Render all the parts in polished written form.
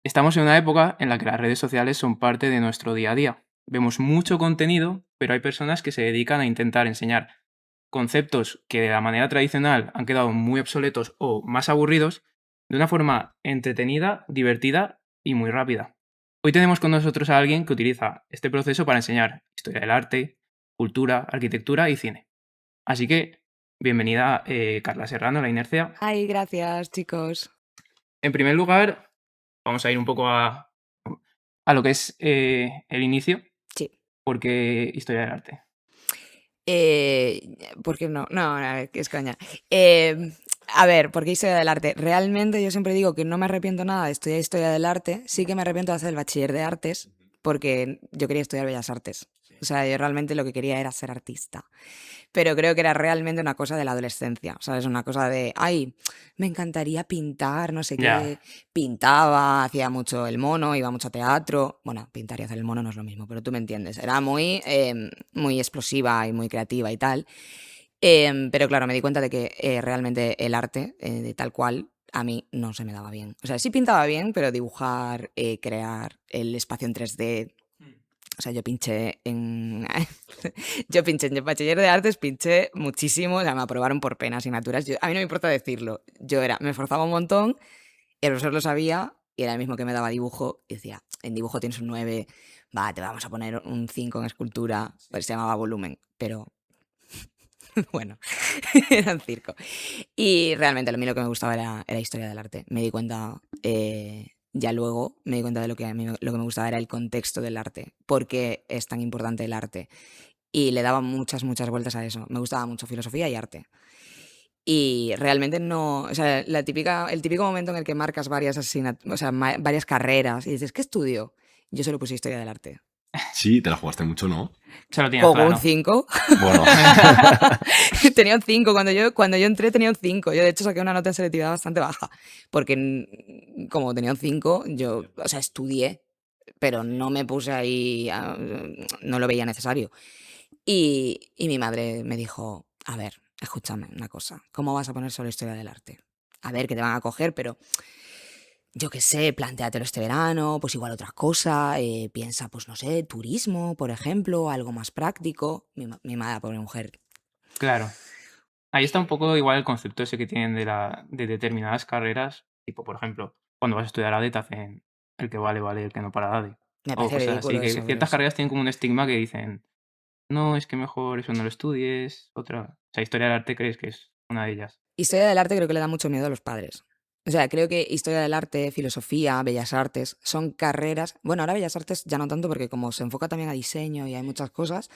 Estamos en una época en la que las redes sociales son parte de nuestro día a día. Vemos mucho contenido, pero hay personas que se dedican a intentar enseñar conceptos que de la manera tradicional han quedado muy obsoletos o más aburridos de una forma entretenida, divertida y muy rápida. Hoy tenemos con nosotros a alguien que utiliza este proceso para enseñar historia del arte, cultura, arquitectura y cine. Así que, bienvenida Carla Serrano, La Inercia. Ay, gracias, chicos. En primer lugar, vamos a ir un poco a lo que es el inicio, Sí. porque historia del arte. ¿Por qué no? No, que es coña. A ver, ¿por qué historia del arte? Realmente yo siempre digo que no me arrepiento nada de estudiar historia del arte, sí que me arrepiento de hacer el bachiller de artes, porque yo quería estudiar bellas artes. O sea, yo realmente lo que quería era ser artista. Pero creo que era realmente una cosa de la adolescencia, ¿sabes? Una cosa de, ay, me encantaría pintar, no sé Ya, qué. Pintaba, hacía mucho el mono, iba mucho a teatro. Bueno, pintar y hacer el mono no es lo mismo, pero tú me entiendes. Era muy explosiva y muy creativa y tal. Pero claro, me di cuenta de que realmente el arte, de tal cual, a mí no se me daba bien. O sea, sí pintaba bien, pero dibujar, crear el espacio en 3D. O sea, yo pinché en. Yo pinché en el bachiller de artes, pinché muchísimo. O sea, me aprobaron por pena asignaturas. A mí no me importa decirlo. Me esforzaba un montón, el profesor lo sabía y era el mismo que me daba dibujo. Y decía, en dibujo tienes un 9, va, te vamos a poner un 5 en escultura. Pues se llamaba volumen, pero bueno, era un circo. Y realmente a mí lo que me gustaba era historia del arte. Me di cuenta, ya luego me di cuenta de lo que a mí lo que me gustaba era el contexto del arte. ¿Por qué es tan importante el arte? Y le daba muchas, muchas vueltas a eso. Me gustaba mucho filosofía y arte. Y realmente no, o sea, el típico momento en el que marcas varias o sea, varias carreras y dices, ¿qué estudio? Yo solo puse historia del arte. Sí, te la jugaste mucho, ¿no? se lo tienes Con un claro. 5. Bueno, Tenía un 5. Cuando yo entré tenía un 5. Yo de hecho saqué una nota de selectividad bastante baja. Porque como tenía un 5, yo, o sea, estudié, pero no me puse ahí, no lo veía necesario. Y mi madre me dijo, a ver, escúchame una cosa, ¿cómo vas a poner solo historia del arte? A ver, que te van a coger, pero yo qué sé, plantéatelo este verano, pues igual otra cosa, piensa, pues no sé, turismo, por ejemplo, algo más práctico. Mi madre, pobre mujer. Claro. Ahí está un poco igual el concepto ese que tienen de determinadas carreras, tipo, por ejemplo, cuando vas a estudiar ADE te hacen el que vale, vale, el que no para ADE. Me O parece cosas así, ridículo que eso, pero ciertas sí. carreras tienen como un estigma que dicen, no, es que mejor eso no lo estudies, otra. O sea, historia del arte crees que es una de ellas. Historia del arte creo que le da mucho miedo a los padres. O sea, creo que historia del arte, filosofía, bellas artes, son carreras. Bueno, ahora bellas artes ya no tanto porque como se enfoca también a diseño y hay muchas cosas,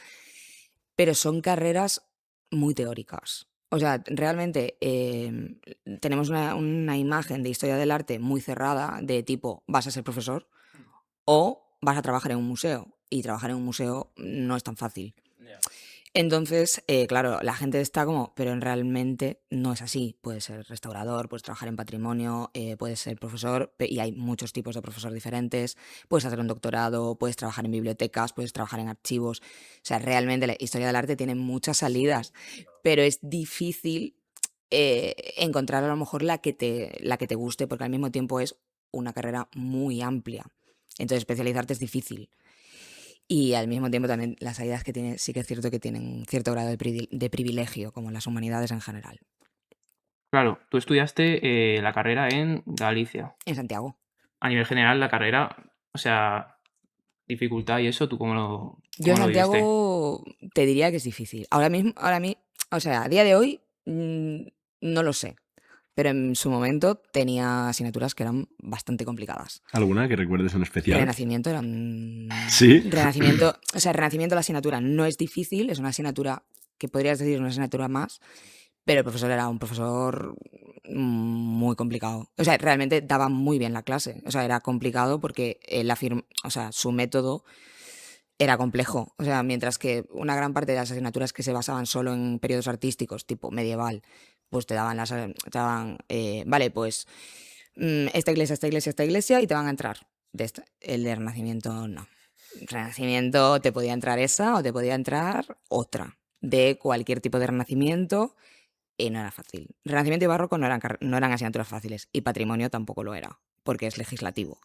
pero son carreras muy teóricas. O sea, realmente tenemos una imagen de historia del arte muy cerrada, de tipo, vas a ser profesor o vas a trabajar en un museo. Y trabajar en un museo no es tan fácil. Entonces, claro, la gente está como, pero realmente no es así. Puedes ser restaurador, puedes trabajar en patrimonio, puedes ser profesor, y hay muchos tipos de profesor diferentes. Puedes hacer un doctorado, puedes trabajar en bibliotecas, puedes trabajar en archivos. O sea, realmente la historia del arte tiene muchas salidas, pero es difícil encontrar a lo mejor la que te guste, porque al mismo tiempo es una carrera muy amplia. Entonces, especializarte es difícil. Y al mismo tiempo también las salidas que tiene, sí que es cierto que tienen un cierto grado de privilegio, como las humanidades en general. Claro, tú estudiaste la carrera en Galicia. En Santiago. A nivel general, la carrera, o sea, dificultad y eso, ¿tú Yo en cómo lo viviste? Santiago te diría que es difícil. O sea, a día de hoy no lo sé. Pero en su momento tenía asignaturas que eran bastante complicadas. ¿alguna que recuerdes en especial? Renacimiento era Sí. Renacimiento, o sea, Renacimiento la asignatura no es difícil, es una asignatura que podrías decir una asignatura más, pero el profesor era un profesor muy complicado. O sea, realmente daba muy bien la clase. O sea, era complicado porque o sea, su método era complejo. O sea, mientras que una gran parte de las asignaturas que se basaban solo en periodos artísticos, tipo medieval, pues vale, pues esta iglesia, esta iglesia, esta iglesia, y te van a entrar. El de Renacimiento no. Renacimiento te podía entrar esa o te podía entrar otra. De cualquier tipo de Renacimiento, y no era fácil. Renacimiento y Barroco no eran asignaturas fáciles. Y Patrimonio tampoco lo era, porque es legislativo.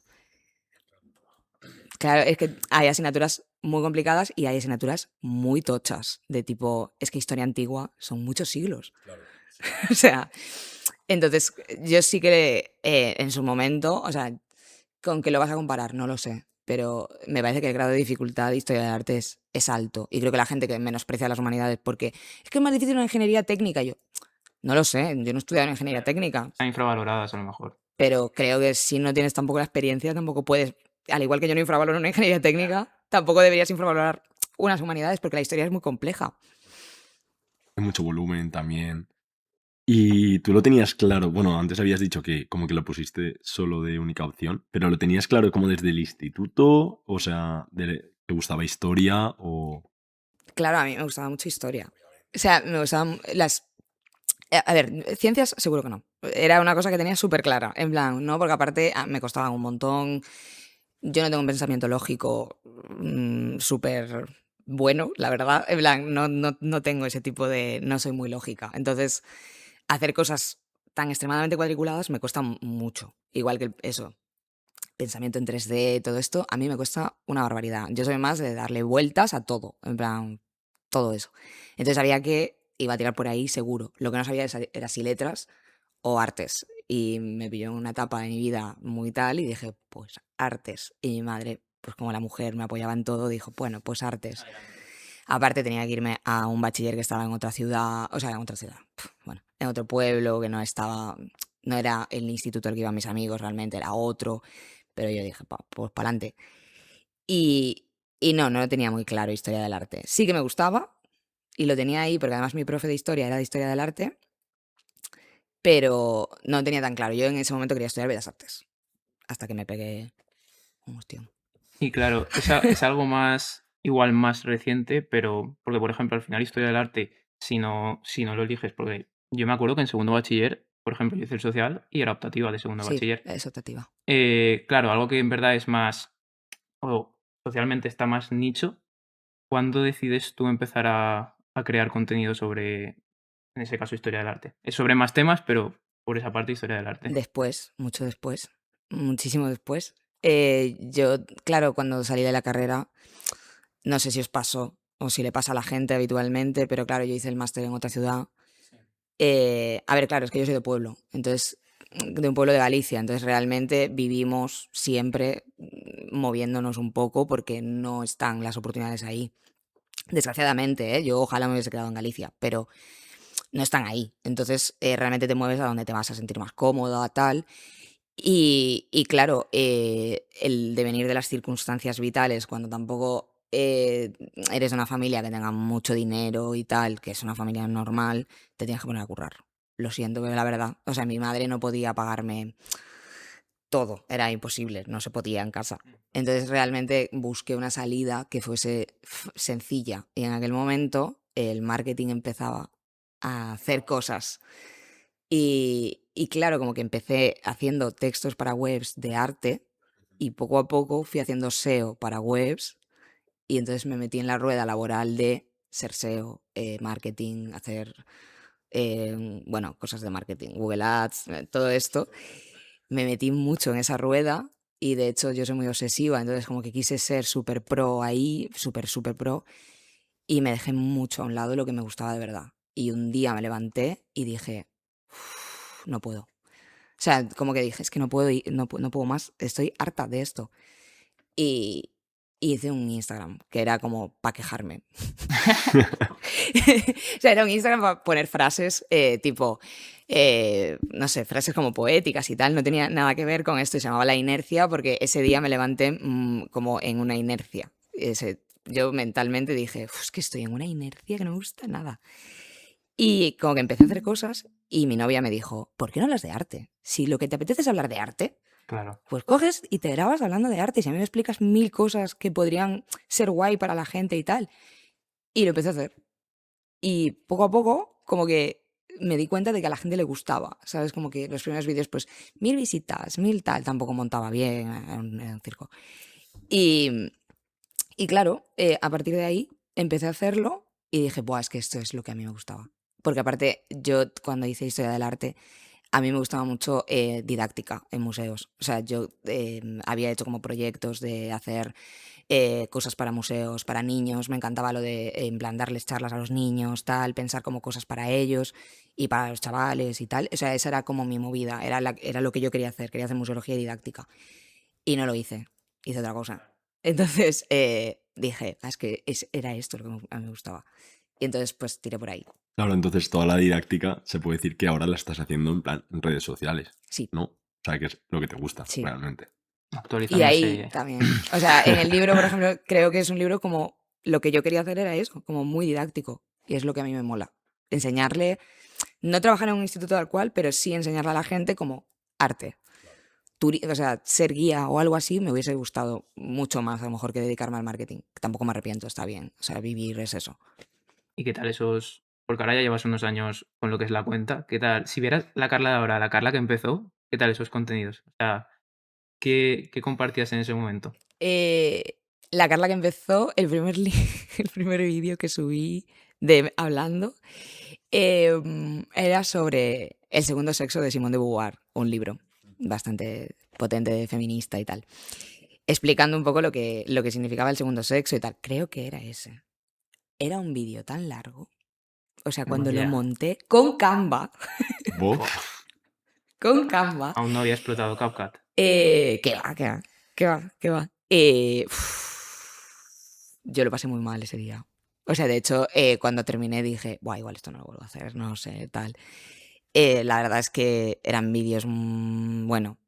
Claro, es que hay asignaturas muy complicadas y hay asignaturas muy tochas, de tipo, es que historia antigua son muchos siglos. O sea, entonces yo sí que en su momento, o sea, ¿con qué lo vas a comparar? No lo sé. Pero me parece que el grado de dificultad de historia del arte es alto. Y creo que la gente que menosprecia las humanidades porque es que es más difícil una ingeniería técnica. Yo, no lo sé, yo no he estudiado en ingeniería técnica. Están infravaloradas a lo mejor. Pero creo que si no tienes tampoco la experiencia, tampoco puedes, al igual que yo no infravaloro una ingeniería técnica, tampoco deberías infravalorar unas humanidades porque la historia es muy compleja. Hay mucho volumen también. Y tú lo tenías claro, bueno, antes habías dicho que como que lo pusiste solo de única opción, pero lo tenías claro como desde el instituto, o sea, ¿te gustaba historia o...? Claro, a mí me gustaba mucho historia. O sea, me gustaban las... A ver, ciencias seguro que no. Era una cosa que tenía súper clara. En plan, no, porque aparte me costaba un montón. Yo no tengo un pensamiento lógico súper bueno, la verdad. En plan, no tengo ese tipo de... No soy muy lógica. Entonces, hacer cosas tan extremadamente cuadriculadas me cuesta mucho. Igual que eso, pensamiento en 3D, todo esto, a mí me cuesta una barbaridad. Yo soy más de darle vueltas a todo, en plan, todo eso. Entonces sabía que iba a tirar por ahí seguro. Lo que no sabía era si letras o artes. Y me pilló en una etapa de mi vida muy tal y dije, pues artes. Y mi madre, pues como la mujer me apoyaba en todo, dijo, bueno, pues artes. Aparte tenía que irme a un bachiller que estaba en otra ciudad, o sea, en otra ciudad, bueno, en otro pueblo que no estaba, no era el instituto al que iban mis amigos realmente, era otro, pero yo dije, pues para adelante. Y no lo tenía muy claro historia del arte. Sí que me gustaba y lo tenía ahí porque además mi profe de historia era de historia del arte, pero no tenía tan claro. Yo en ese momento quería estudiar Bellas Artes, hasta que me pegué un hostión. Y claro, es algo más, igual más reciente, pero porque, por ejemplo, al final historia del arte, si no lo eliges, porque yo me acuerdo que en segundo bachiller, por ejemplo, yo hice el social y era optativa de segundo Sí, bachiller. es optativa. Claro, algo que en verdad es más, o socialmente está más nicho, ¿cuándo decides tú empezar a crear contenido sobre, en ese caso, historia del arte? Es sobre más temas, pero por esa parte, historia del arte. Después, mucho después, muchísimo después. Yo, claro, cuando salí de la carrera, no sé si os pasó o si le pasa a la gente habitualmente, pero claro, yo hice el máster en otra ciudad. A ver, claro, es que yo soy de pueblo, entonces, de un pueblo de Galicia, entonces realmente vivimos siempre moviéndonos un poco porque no están las oportunidades ahí. Desgraciadamente, ¿eh? Yo ojalá me hubiese quedado en Galicia, pero no están ahí. Entonces, realmente te mueves a donde te vas a sentir más cómoda, tal. Y claro, el devenir de las circunstancias vitales, cuando tampoco eres de una familia que tenga mucho dinero y tal, que es una familia normal, te tienes que poner a currar. Lo siento, pero la verdad. O sea, mi madre no podía pagarme todo, era imposible, no se podía en casa. Entonces realmente busqué una salida que fuese sencilla. Y en aquel momento el marketing empezaba a hacer cosas y claro, como que empecé haciendo textos para webs de arte y poco a poco fui haciendo SEO para webs y entonces me metí en la rueda laboral de ser SEO, marketing, hacer, bueno, cosas de marketing, Google Ads, todo esto. Me metí mucho en esa rueda y de hecho yo soy muy obsesiva, entonces como que quise ser súper pro ahí, súper, súper pro y me dejé mucho a un lado lo que me gustaba de verdad. Y un día me levanté y dije, "Uf, no puedo". O sea, como que dije, es que no puedo, no puedo más, estoy harta de esto. Y hice un Instagram, que era como para quejarme. O sea, era un Instagram para poner frases tipo, no sé, frases como poéticas y tal. No tenía nada que ver con esto. Y se llamaba La Inercia porque ese día me levanté como en una inercia. Yo mentalmente dije, es que estoy en una inercia que no me gusta nada. Y como que empecé a hacer cosas y mi novia me dijo, ¿por qué no hablas de arte? Si lo que te apetece es hablar de arte, Claro. pues coges y te grabas hablando de arte. Y si a mí me explicas 1000 cosas que podrían ser guay para la gente y tal. Y lo empecé a hacer. Y poco a poco, como que me di cuenta de que a la gente le gustaba, ¿sabes? Como que los primeros vídeos, pues, 1000 visitas, 1000 tal, tampoco montaba bien, era un circo. Y, y claro, a partir de ahí empecé a hacerlo y dije, buah, es que esto es lo que a mí me gustaba. Porque aparte, yo cuando hice historia del arte, a mí me gustaba mucho didáctica en museos. O sea, yo había hecho como proyectos de hacer cosas para museos, para niños. Me encantaba lo de, en plan, darles charlas a los niños, tal, pensar como cosas para ellos y para los chavales y tal. O sea, esa era como mi movida, era lo que yo quería hacer museología didáctica. Y no lo hice, hice otra cosa. Entonces dije, es que era esto lo que a mí me gustaba. Y entonces pues tiré por ahí. Claro, entonces toda la didáctica se puede decir que ahora la estás haciendo en plan en redes sociales, Sí, ¿no? O sea, que es lo que te gusta sí. realmente. Y Actualizándose. ahí también. O sea, en el libro, por ejemplo, creo que es un libro como lo que yo quería hacer era eso, como muy didáctico. Y es lo que a mí me mola. Enseñarle, no trabajar en un instituto tal cual, pero sí enseñarle a la gente como arte. O sea, ser guía o algo así me hubiese gustado mucho más a lo mejor que dedicarme al marketing. Tampoco me arrepiento, está bien. O sea, vivir es eso. ¿Y qué tal esos? Porque ahora ya llevas unos años con lo que es la cuenta. ¿Qué tal? Si vieras la Carla de ahora, la Carla que empezó, ¿qué tal esos contenidos? O sea, ¿qué compartías en ese momento? La Carla que empezó, el primer vídeo que subí hablando era sobre El segundo sexo de Simone de Beauvoir, un libro bastante potente, feminista y tal, explicando un poco lo que significaba el segundo sexo y tal. Creo que era ese. Era un vídeo tan largo. O sea, cuando lo Ya. monté con Canva, ¿Vos? con Canva, Aún no había explotado CapCut. qué va, qué va, qué va, qué va. Yo lo pasé muy mal ese día. O sea, de hecho, cuando terminé dije, buah, igual esto no lo vuelvo a hacer, no sé, tal. La verdad es que eran vídeos, bueno,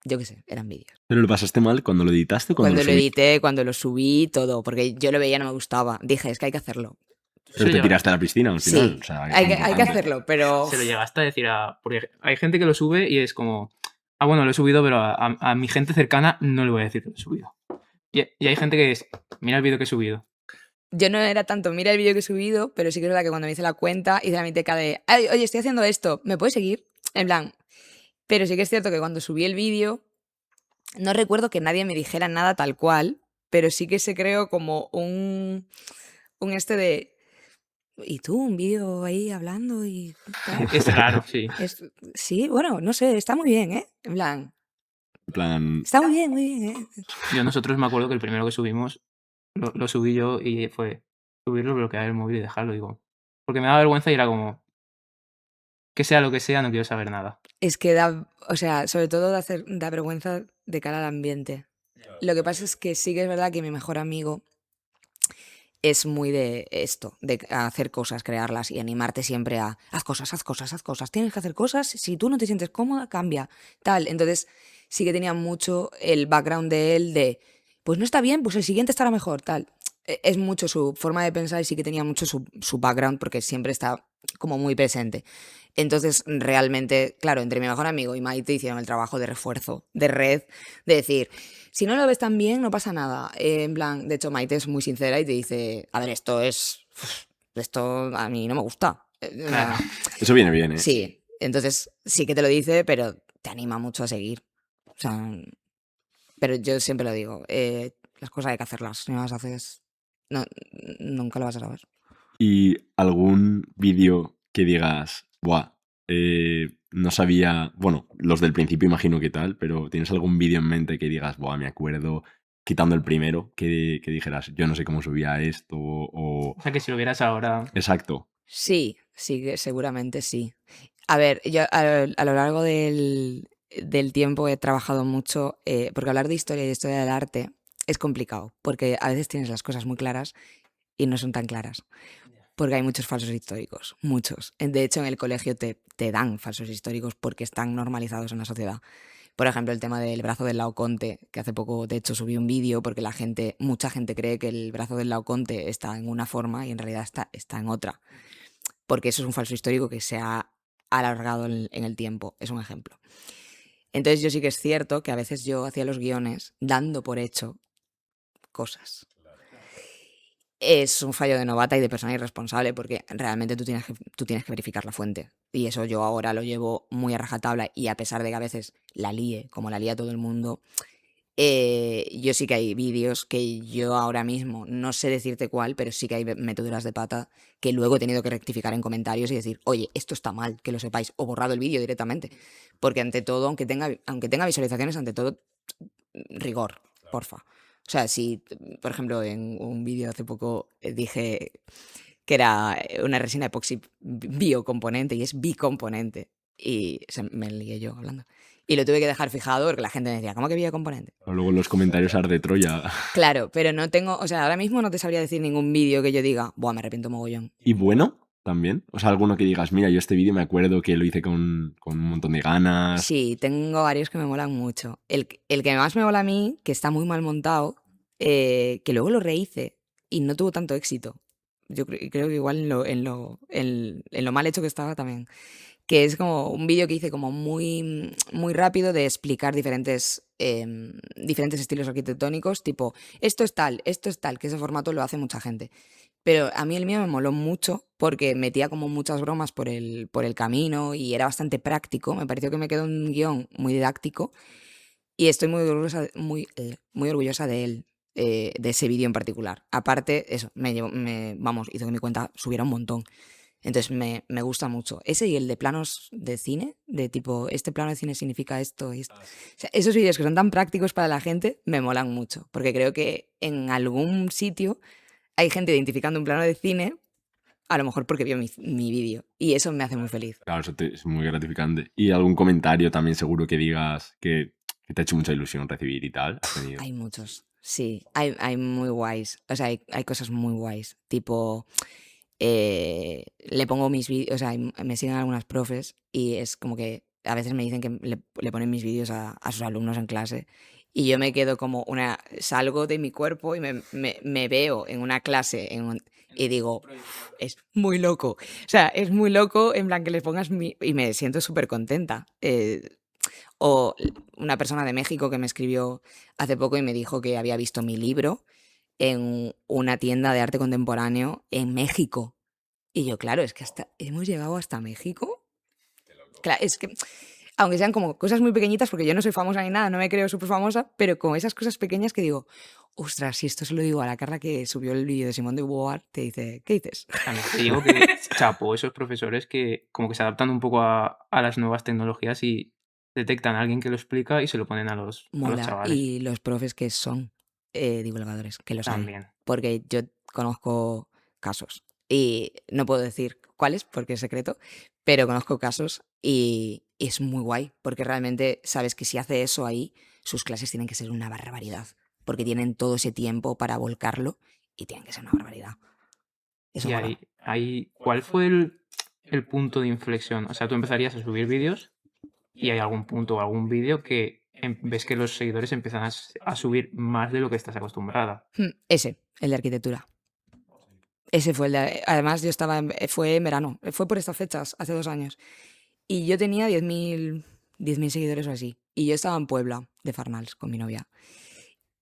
yo qué sé, eran vídeos. ¿Pero lo pasaste mal cuando lo editaste o cuando lo Cuando lo subiste? edité, cuando lo subí, todo, porque yo lo veía, no me gustaba. Dije, es que hay que hacerlo. Se Pero lo, te llega- tiraste a la piscina al final, Sí, o sea, es hay que importante. hacerlo, pero... se lo llegaste a decir a... Porque hay gente que lo sube y es como... Ah, bueno, lo he subido, pero a mi gente cercana no le voy a decir que lo he subido. Y hay gente que es... Mira el vídeo que he subido. Yo no era tanto, mira el vídeo que he subido, pero sí que es verdad que cuando me hice la cuenta, hice la miteca de, "Ay, oye, estoy haciendo esto, ¿me puedes seguir?" En plan, pero sí que es cierto que cuando subí el vídeo, no recuerdo que nadie me dijera nada tal cual, pero sí que se creó como un este de, ¿y tú? Un vídeo ahí hablando y tal. Es raro, sí. Sí, bueno, no sé, está muy bien, ¿eh? En plan, En plan, está muy bien, ¿eh? Nosotros me acuerdo que el primero que subimos lo subí yo y fue subirlo, bloquear el móvil y dejarlo, digo. Porque me daba vergüenza y era como, que sea lo que sea, no quiero saber nada. Es que da, o sea, sobre todo da vergüenza de cara al ambiente. Lo que pasa es que sí que es verdad que mi mejor amigo es muy de esto, de hacer cosas, crearlas y animarte siempre a haz cosas, haz cosas, haz cosas. Tienes que hacer cosas, si tú no te sientes cómoda, cambia, tal. Entonces sí que tenía mucho el background de él de, pues no está bien, pues el siguiente estará mejor, tal. Es mucho su forma de pensar y sí que tenía mucho su background porque siempre está como muy presente. Entonces, realmente, claro, entre mi mejor amigo y Maite hicieron el trabajo de refuerzo, de red, de decir, si no lo ves tan bien, no pasa nada. En plan, de hecho, Maite es muy sincera y te dice, a ver, esto a mí no me gusta. Claro. eso viene bien, ¿eh? Sí, entonces sí que te lo dice, pero te anima mucho a seguir. O sea, pero yo siempre lo digo, las cosas hay que hacerlas. Si no las haces, no, nunca lo vas a saber. Y algún vídeo que digas, buah, no sabía, bueno, los del principio imagino que tal, pero ¿tienes algún vídeo en mente que digas, buah, me acuerdo, quitando el primero, que dijeras, yo no sé cómo subía esto o... O sea que si lo vieras ahora... Exacto. Sí, sí, seguramente sí. A ver, yo a lo largo del tiempo he trabajado mucho, porque hablar de historia y de historia del arte es complicado, porque a veces tienes las cosas muy claras y no son tan claras, porque hay muchos falsos históricos, muchos. De hecho, en el colegio te dan falsos históricos porque están normalizados en la sociedad. Por ejemplo, el tema del brazo del Laoconte, que hace poco, de hecho, subí un vídeo porque mucha gente cree que el brazo del Laoconte está en una forma y en realidad está en otra, porque eso es un falso histórico que se ha alargado en el tiempo, es un ejemplo. Entonces yo sí que es cierto que a veces yo hacía los guiones dando por hecho cosas. Es un fallo de novata y de persona irresponsable porque realmente tú tienes que verificar la fuente. Y eso yo ahora lo llevo muy a rajatabla y a pesar de que a veces la líe, como la lía todo el mundo, Yo sí que hay vídeos que yo ahora mismo no sé decirte cuál, pero sí que hay meteduras de pata que luego he tenido que rectificar en comentarios y decir, oye, esto está mal, que lo sepáis, o borrado el vídeo directamente. Porque ante todo, aunque tenga visualizaciones, ante todo, rigor, porfa. O sea, si, por ejemplo, en un vídeo hace poco dije que era una resina epoxi biocomponente y es bicomponente. Y me lié yo hablando. Y lo tuve que dejar fijado porque la gente me decía, ¿cómo que biocomponente? Luego en los comentarios arde Troya. Claro, pero no tengo, o sea, ahora mismo no te sabría decir ningún vídeo que yo diga, buah, me arrepiento mogollón. ¿Y bueno? También. O sea, alguno que digas, mira, yo este vídeo me acuerdo que lo hice con un montón de ganas. Sí, tengo varios que me molan mucho. El que más me mola a mí, que está muy mal montado, que luego lo rehice y no tuvo tanto éxito. Yo creo que igual en lo mal hecho que estaba también. Que es como un vídeo que hice como muy rápido de explicar diferentes estilos arquitectónicos, tipo, esto es tal, que ese formato lo hace mucha gente. Pero a mí el mío me moló mucho porque metía como muchas bromas por el camino y era bastante práctico. Me pareció que me quedó un guión muy didáctico y estoy muy orgullosa de él, de ese vídeo en particular. Aparte, eso, vamos, hizo que mi cuenta subiera un montón. Entonces me gusta mucho. Ese y el de planos de cine, de tipo, este plano de cine significa esto y esto. O sea, esos vídeos que son tan prácticos para la gente me molan mucho, porque creo que en algún sitio hay gente identificando un plano de cine, a lo mejor porque vio mi vídeo, y eso me hace muy feliz. Claro, eso es muy gratificante. Y algún comentario también seguro que digas que te ha hecho mucha ilusión recibir y tal. ¿Has tenido? Hay muchos, sí, hay muy guays, o sea, hay cosas muy guays, tipo, le pongo mis vídeos, o sea, me siguen algunas profes y es como que a veces me dicen que le ponen mis vídeos a sus alumnos en clase y yo me quedo como salgo de mi cuerpo y me veo en una clase y digo, "Uf, es muy loco". O sea, es muy loco en plan que les pongas y me siento súper contenta. O una persona de México que me escribió hace poco y me dijo que había visto mi libro en una tienda de arte contemporáneo en México. Y yo, claro, es que hemos llegado hasta México. Claro, es que, aunque sean como cosas muy pequeñitas, porque yo no soy famosa ni nada, no me creo súper famosa, pero con esas cosas pequeñas que digo, ostras, si esto se lo digo a la Carla que subió el vídeo de Simón de Beauvoir, te dice, ¿qué dices? También te digo que chapo esos profesores que como que se adaptan un poco a las nuevas tecnologías y detectan a alguien que lo explica y se lo ponen a los Mola. chavales. Y los profes que son divulgadores, que los hay. También. Porque yo conozco casos. Y no puedo decir cuáles, porque es secreto, pero conozco casos y es muy guay, porque realmente sabes que si hace eso ahí, sus clases tienen que ser una barbaridad, porque tienen todo ese tiempo para volcarlo y tienen que ser una barbaridad. Eso Y mola. ¿cuál fue el punto de inflexión? O sea, tú empezarías a subir vídeos y hay algún punto o algún vídeo que ves que los seguidores empiezan a subir más de lo que estás acostumbrada. Ese, el de arquitectura. Ese fue el de... Además, fue en verano, fue por estas fechas, hace 2 años. Y yo tenía 10.000 seguidores o así. Y yo estaba en Puebla, de Farnals, con mi novia.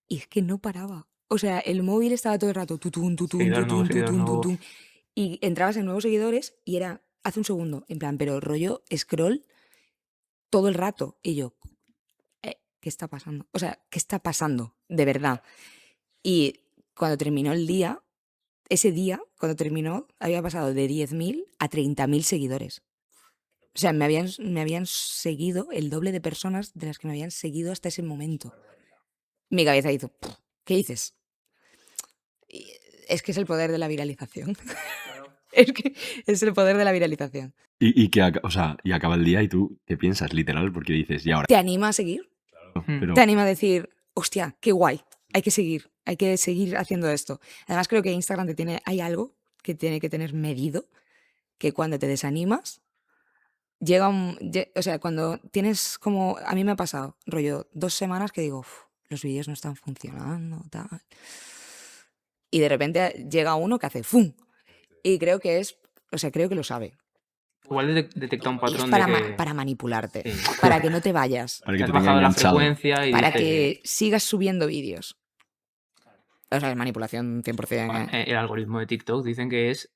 Y es que no paraba. O sea, el móvil estaba todo el rato tutún, tutún, Seguidor nuevo, tutún, seguidor tutún, nuevo. tutún. Y entrabas en nuevos seguidores y era hace un segundo, en plan, pero rollo scroll todo el rato. Y yo, ¿qué está pasando? O sea, ¿qué está pasando? De verdad. Y cuando terminó el día, ese día, cuando terminó, había pasado de 10.000 a 30.000 seguidores. O sea, me habían seguido el doble de personas de las que me habían seguido hasta ese momento. Mi cabeza hizo, ¿qué dices? Y es que es el poder de la viralización. Es que es el poder de la viralización. O sea, y acaba el día y tú, ¿qué piensas? Literal, porque dices, y ahora. ¿Te anima a seguir? Pero Te anima a decir, hostia, qué guay, hay que seguir haciendo esto. Además, creo que Instagram hay algo que tiene que tener medido, que cuando te desanimas, o sea, cuando tienes como, a mí me ha pasado, rollo, 2 semanas que digo, "Uf, los vídeos no están funcionando, tal". Y de repente llega uno que hace ¡fum! Y creo que o sea, creo que lo sabe. Igual detecta un Y es patrón de que para manipularte, sí, para que no te vayas, para que que has te tenga bajado la enganchado. frecuencia y para dice, que sigas subiendo vídeos. O sea, es manipulación 100%. el algoritmo de TikTok dicen que es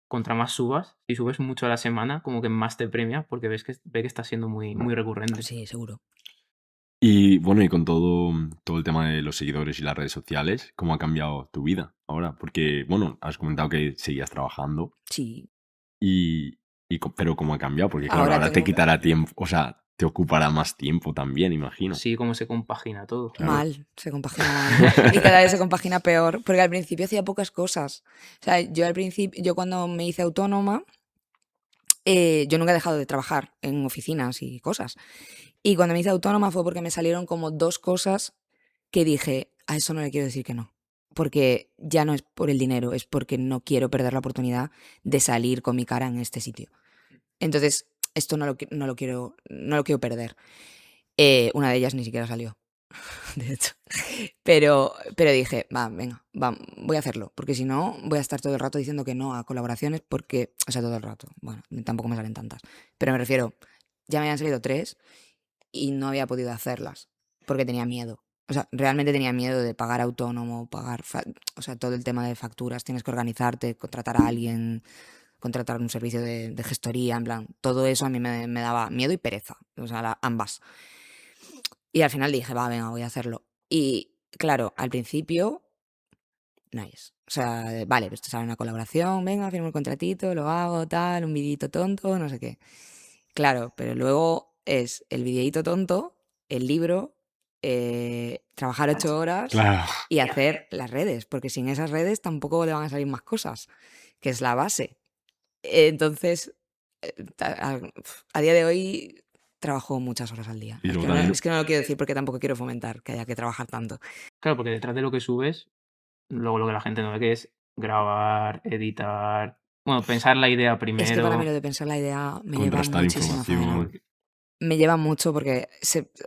contra más subas, si subes mucho a la semana, como que más te premia porque ve que está siendo muy, muy recurrente. Sí, seguro. Y bueno, y con todo el tema de los seguidores y las redes sociales, ¿cómo ha cambiado tu vida ahora? Porque, bueno, has comentado que seguías trabajando Sí, y, pero ¿cómo ha cambiado? Porque claro, ahora ahora te tengo quitará tiempo, o sea, te ocupará más tiempo también, imagino. Sí, cómo se compagina todo. Claro. mal, se compagina mal. Y cada vez se compagina peor, porque al principio hacía pocas cosas. O sea, yo al principio, yo cuando me hice autónoma, yo nunca he dejado de trabajar en oficinas y cosas. Y cuando me hice autónoma fue porque me salieron como 2 cosas que dije: "A eso no le quiero decir que no". Porque ya no es por el dinero, es porque no quiero perder la oportunidad de salir con mi cara en este sitio. Entonces, esto no lo quiero perder. Una de ellas ni siquiera salió, de hecho. Pero dije: "Va, venga, voy a hacerlo", porque si no, voy a estar todo el rato diciendo que no a colaboraciones porque o sea, todo el rato. Bueno, tampoco me salen tantas. Pero me refiero, ya me habían salido 3 y no había podido hacerlas porque tenía miedo. O sea, realmente tenía miedo de pagar autónomo, o sea, todo el tema de facturas, tienes que organizarte, contratar a alguien, contratar un servicio de gestoría, en plan, todo eso a mí me daba miedo y pereza, o sea, ambas. Y al final dije, va, venga, voy a hacerlo. Y claro, al principio, nice. O sea, vale, pues te sale una colaboración, venga, firmo el contratito, lo hago, tal, un videito tonto, no sé qué. Claro, pero luego es el videíto tonto, el libro, trabajar 8 horas Claro. y hacer las redes, porque sin esas redes tampoco le van a salir más cosas, que es la base. Entonces, a día de hoy trabajo muchas horas al día. Y Es luego que no, también, es que no lo quiero decir porque tampoco quiero fomentar que haya que trabajar tanto. Claro, porque detrás de lo que subes, luego lo que la gente no ve que es grabar, editar, bueno, pensar la idea Es que para mí primero. lo de pensar la idea me lleva contrastar muchísima faena. información. Me lleva mucho porque,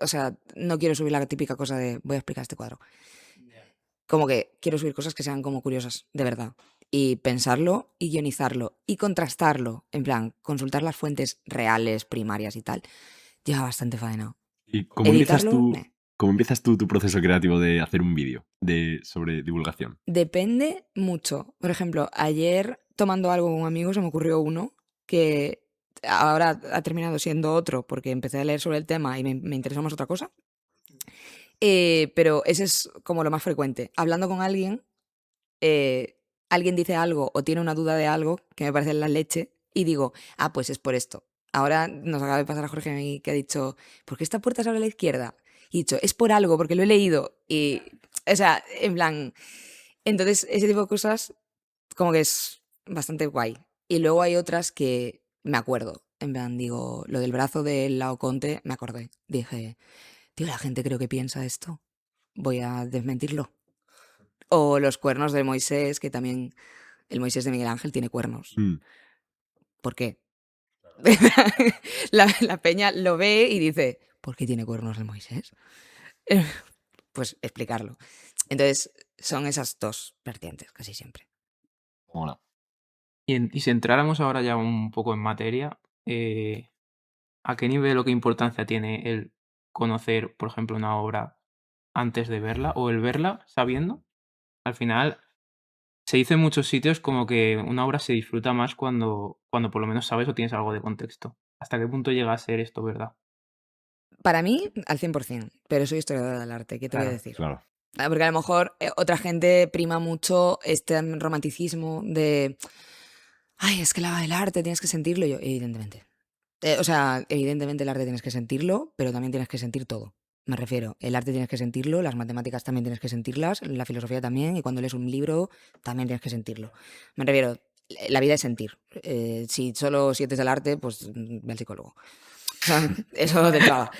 o sea, no quiero subir la típica cosa de voy a explicar este cuadro. Como que quiero subir cosas que sean como curiosas, de verdad. Y pensarlo y guionizarlo y contrastarlo, en plan, consultar las fuentes reales, primarias y tal, lleva bastante faena. ¿Y Editarlo, cómo empiezas tú tu proceso creativo de hacer un vídeo sobre divulgación? depende mucho. Por ejemplo, ayer tomando algo con un amigo se me ocurrió uno que ahora ha terminado siendo otro porque empecé a leer sobre el tema y me interesó más otra cosa. Pero ese es como lo más frecuente. Hablando con alguien, alguien dice algo o tiene una duda de algo que me parece la leche y digo, ah, pues es por esto. Ahora nos acaba de pasar a Jorge a mí que ha dicho, ¿por qué esta puerta se abre a la izquierda? Y he dicho, es por algo, porque lo he leído. Y, o sea, en plan, entonces ese tipo de cosas como que es bastante guay. Y luego hay otras que me acuerdo. En plan, digo, lo del brazo del Laoconte, me acordé. Dije, tío, la gente creo que piensa esto. Voy a desmentirlo. O los cuernos de Moisés, que también el Moisés de Miguel Ángel tiene cuernos. Mm. ¿Por qué? La peña lo ve y dice, ¿por qué tiene cuernos el Moisés? Pues explicarlo. Entonces, son esas 2 vertientes, casi siempre. Mola. Y si entráramos ahora ya un poco en materia, ¿a qué nivel o qué importancia tiene el conocer, por ejemplo, una obra antes de verla o el verla sabiendo? Al final, se dice en muchos sitios como que una obra se disfruta más cuando por lo menos sabes o tienes algo de contexto. ¿Hasta qué punto llega a ser esto verdad? Para mí, al 100%, pero soy historiadora del arte, ¿qué te voy a decir? Claro. Porque a lo mejor otra gente prima mucho este romanticismo de, ay, es que el arte tienes que sentirlo. Y yo, evidentemente. O sea, evidentemente el arte tienes que sentirlo, pero también tienes que sentir todo. Me refiero, el arte tienes que sentirlo, las matemáticas también tienes que sentirlas, la filosofía también, y cuando lees un libro también tienes que sentirlo. Me refiero, la vida es sentir. Si solo sientes el arte, pues ve al psicólogo. O sea, eso de entrada.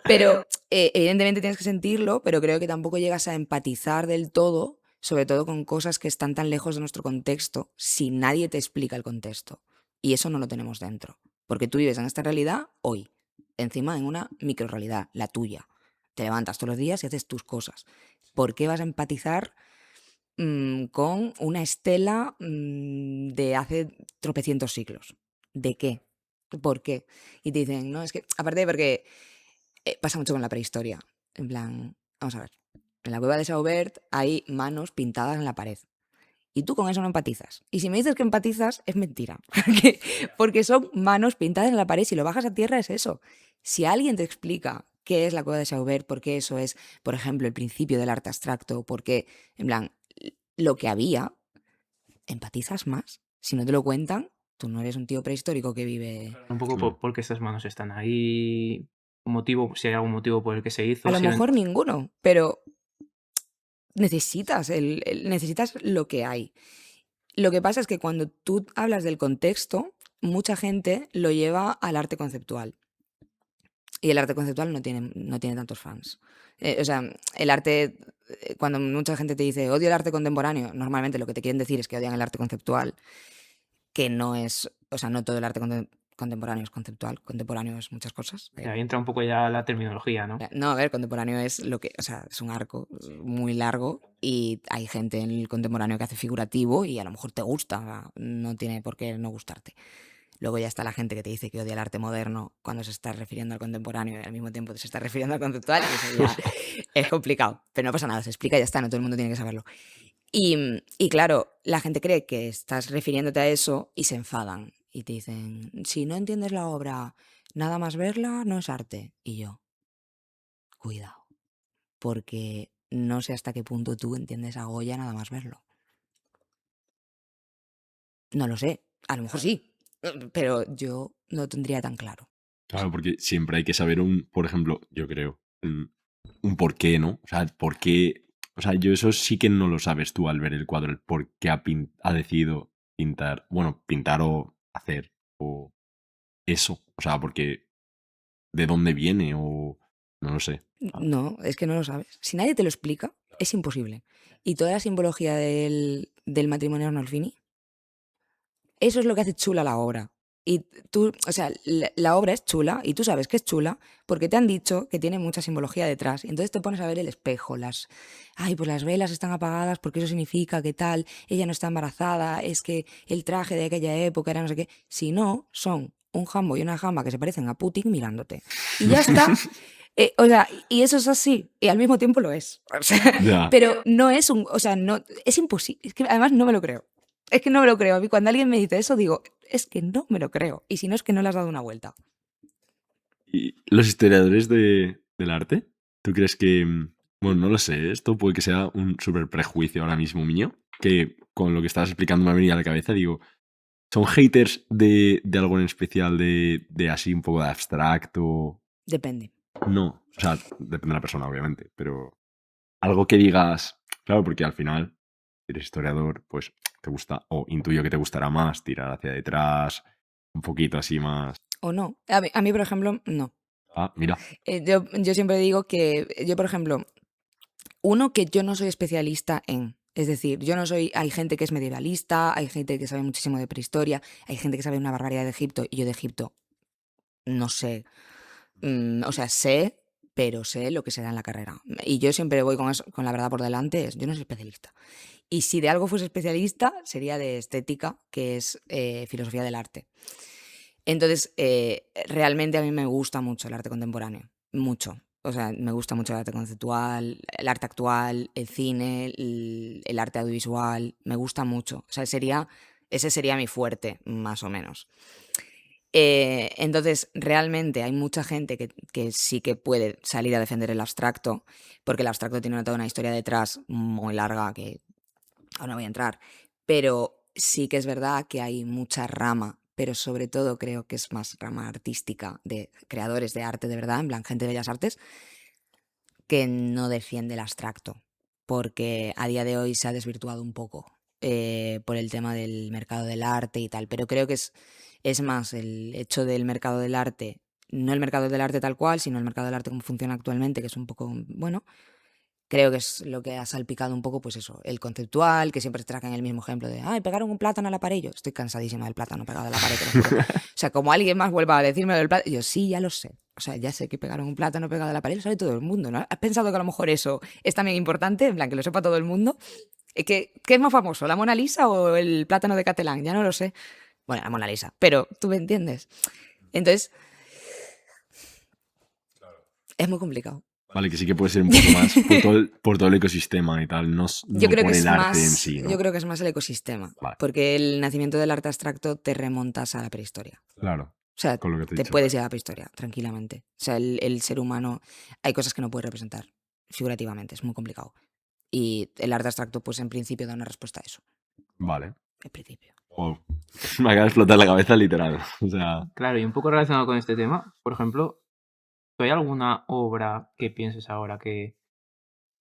Pero evidentemente tienes que sentirlo, pero creo que tampoco llegas a empatizar del todo, sobre todo con cosas que están tan lejos de nuestro contexto, si nadie te explica el contexto. Y eso no lo tenemos dentro. Porque tú vives en esta realidad hoy, encima en una microrealidad, la tuya. Te levantas todos los días y haces tus cosas. ¿Por qué vas a empatizar con una estela de hace tropecientos siglos? ¿De qué? ¿Por qué? Y te dicen, no, es que, aparte porque pasa mucho con la prehistoria. En plan, vamos a ver, en la cueva de Saubert hay manos pintadas en la pared. Y tú con eso no empatizas. Y si me dices que empatizas, es mentira. Porque son manos pintadas en la pared. Si lo bajas a tierra es eso. Si alguien te explica qué es la cueva de Sauveur, por qué eso es, por ejemplo, el principio del arte abstracto, porque, en plan, lo que había, empatizas más. Si no te lo cuentan, tú no eres un tío prehistórico que vive... Un poco Claro. por qué estas manos están ahí, motivo, si hay algún motivo por el que se hizo. A lo si lo mejor ninguno, pero necesitas, necesitas lo que hay. Lo que pasa es que cuando tú hablas del contexto, mucha gente lo lleva al arte conceptual. Y el arte conceptual no tiene tantos fans. O sea, el arte, cuando mucha gente te dice odio el arte contemporáneo, normalmente lo que te quieren decir es que odian el arte conceptual, que no es, o sea, no todo el arte contemporáneo es conceptual, contemporáneo es muchas cosas. Ahí entra un poco ya la terminología, ¿no? No, a ver, contemporáneo es lo que, o sea, es un arco muy largo y hay gente en el contemporáneo que hace figurativo y a lo mejor te gusta, o sea, no tiene por qué no gustarte. Luego ya está la gente que te dice que odia el arte moderno cuando se está refiriendo al contemporáneo y al mismo tiempo se está refiriendo al conceptual y eso ya es complicado. Pero no pasa nada, se explica y ya está, no todo el mundo tiene que saberlo. Y claro, la gente cree que estás refiriéndote a eso y se enfadan y te dicen, si no entiendes la obra, nada más verla no es arte. Y yo, cuidado, porque no sé hasta qué punto tú entiendes a Goya nada más verlo. No lo sé, a lo mejor sí, pero yo no lo tendría tan claro. Claro, porque siempre hay que saber por ejemplo, yo creo, un por qué, ¿no? O sea, por qué. O sea, yo eso sí que no lo sabes tú al ver el cuadro, el por qué ha decidido pintar, bueno, pintar o hacer, o eso. O sea, porque de dónde viene, o no lo sé. No, es que no lo sabes. Si nadie te lo explica, es imposible. Y toda la simbología del matrimonio Arnolfini, eso es lo que hace chula la obra. Y tú, o sea, la obra es chula y tú sabes que es chula porque te han dicho que tiene mucha simbología detrás. Y entonces te pones a ver el espejo, ay, pues las velas están apagadas porque eso significa que tal, ella no está embarazada, es que el traje de aquella época era no sé qué. Si no, son un jambo y una jamba que se parecen a Putin mirándote. Y ya está. O sea, y eso es así, y al mismo tiempo lo es. O sea, Ya. pero no es o sea, no, es imposible. Es que además no me lo creo. Es que no me lo creo. A mí cuando alguien me dice eso digo, es que no me lo creo. Y si no es que no le has dado una vuelta. ¿Y los historiadores del arte? ¿Tú crees que, bueno, no lo sé, esto puede que sea un súper prejuicio ahora mismo mío, que con lo que estabas explicando me ha venido a la cabeza, digo, ¿son haters de algo en especial, de así un poco de abstracto? Depende. No, o sea, depende de la persona, obviamente, pero algo que digas, claro, porque al final, si eres historiador, pues te gusta, o intuyo que te gustará más tirar hacia detrás, un poquito así más. O no. A mí, por ejemplo, no. Ah, mira. Yo siempre digo que yo, por ejemplo, uno que yo no soy especialista en. Es decir, yo no soy. Hay gente que es medievalista, hay gente que sabe muchísimo de prehistoria, hay gente que sabe una barbaridad de Egipto, y yo de Egipto no sé. O sea, sé, pero sé lo que se da en la carrera. Y yo siempre voy con eso, con la verdad por delante, yo no soy especialista. Y si de algo fuese especialista, sería de estética, que es filosofía del arte. Entonces, realmente a mí me gusta mucho el arte contemporáneo, mucho. O sea, me gusta mucho el arte conceptual, el arte actual, el cine, el arte audiovisual, me gusta mucho. O sea, ese sería mi fuerte, más o menos. Entonces, realmente hay mucha gente que sí que puede salir a defender el abstracto, porque el abstracto tiene toda una historia detrás muy larga que ahora no voy a entrar, pero sí que es verdad que hay mucha rama, pero sobre todo creo que es más rama artística de creadores de arte de verdad, en plan gente de bellas artes, que no defiende el abstracto, porque a día de hoy se ha desvirtuado un poco por el tema del mercado del arte y tal, pero creo que es más el hecho del mercado del arte, no el mercado del arte tal cual, sino el mercado del arte como funciona actualmente, que es un poco, bueno, creo que es lo que ha salpicado un poco, pues eso, el conceptual, que siempre se tracan el mismo ejemplo de, ay, pegaron un plátano a la pared. Yo estoy cansadísima del plátano pegado a la pared, te lo juro. O sea, como alguien más vuelva a decirme del plátano, yo sí, ya lo sé. O sea, ya sé que pegaron un plátano pegado a la pared, lo sabe todo el mundo, ¿no? ¿Has pensado que a lo mejor eso es también importante? En plan, que lo sepa todo el mundo. ¿Qué es más famoso, la Mona Lisa o el plátano de Catalán? Ya no lo sé. Bueno, la Mona Lisa, pero tú me entiendes. Entonces, es muy complicado. Vale, que sí que puede ser un poco más por todo el ecosistema y tal, no, Yo no creo por que el es arte en más, sí, ¿no? yo creo que es más el ecosistema, Vale. porque el nacimiento del arte abstracto te remontas a la prehistoria. Claro. O sea, Con lo que te he te dicho. puedes llevar a prehistoria, tranquilamente. O sea, el ser humano, hay cosas que no puedes representar figurativamente, es muy complicado. Y el arte abstracto, pues en principio da una respuesta a eso. Vale. En principio. Wow. Me acaba de explotar la cabeza literal. O sea, Claro, y un poco relacionado con este tema, por ejemplo, ¿tú hay alguna obra que pienses ahora que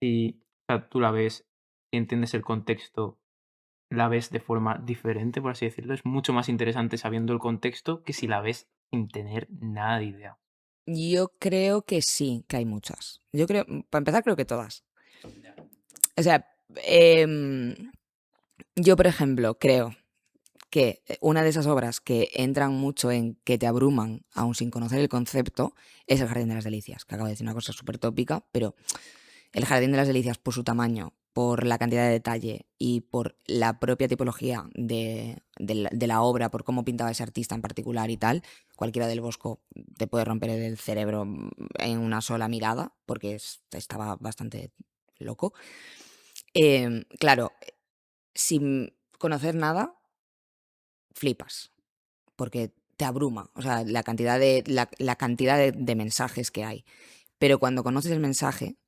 si, o sea, tú la ves y entiendes el contexto, la ves de forma diferente, por así decirlo? Es mucho más interesante sabiendo el contexto que si la ves sin tener nada de idea. Yo creo que sí, que hay muchas. Yo creo, para empezar, creo que todas. O sea, yo, por ejemplo, creo que una de esas obras que entran mucho en que te abruman, aún sin conocer el concepto, es El Jardín de las Delicias, que acabo de decir una cosa súper tópica, pero El Jardín de las Delicias, por su tamaño, por la cantidad de detalle y por la propia tipología de la obra, por cómo pintaba ese artista en particular y tal, cualquiera del Bosco te puede romper el cerebro en una sola mirada, porque estaba bastante loco. Claro, sin conocer nada, flipas, porque te abruma, o sea, la cantidad de mensajes que hay. Pero cuando conoces el mensaje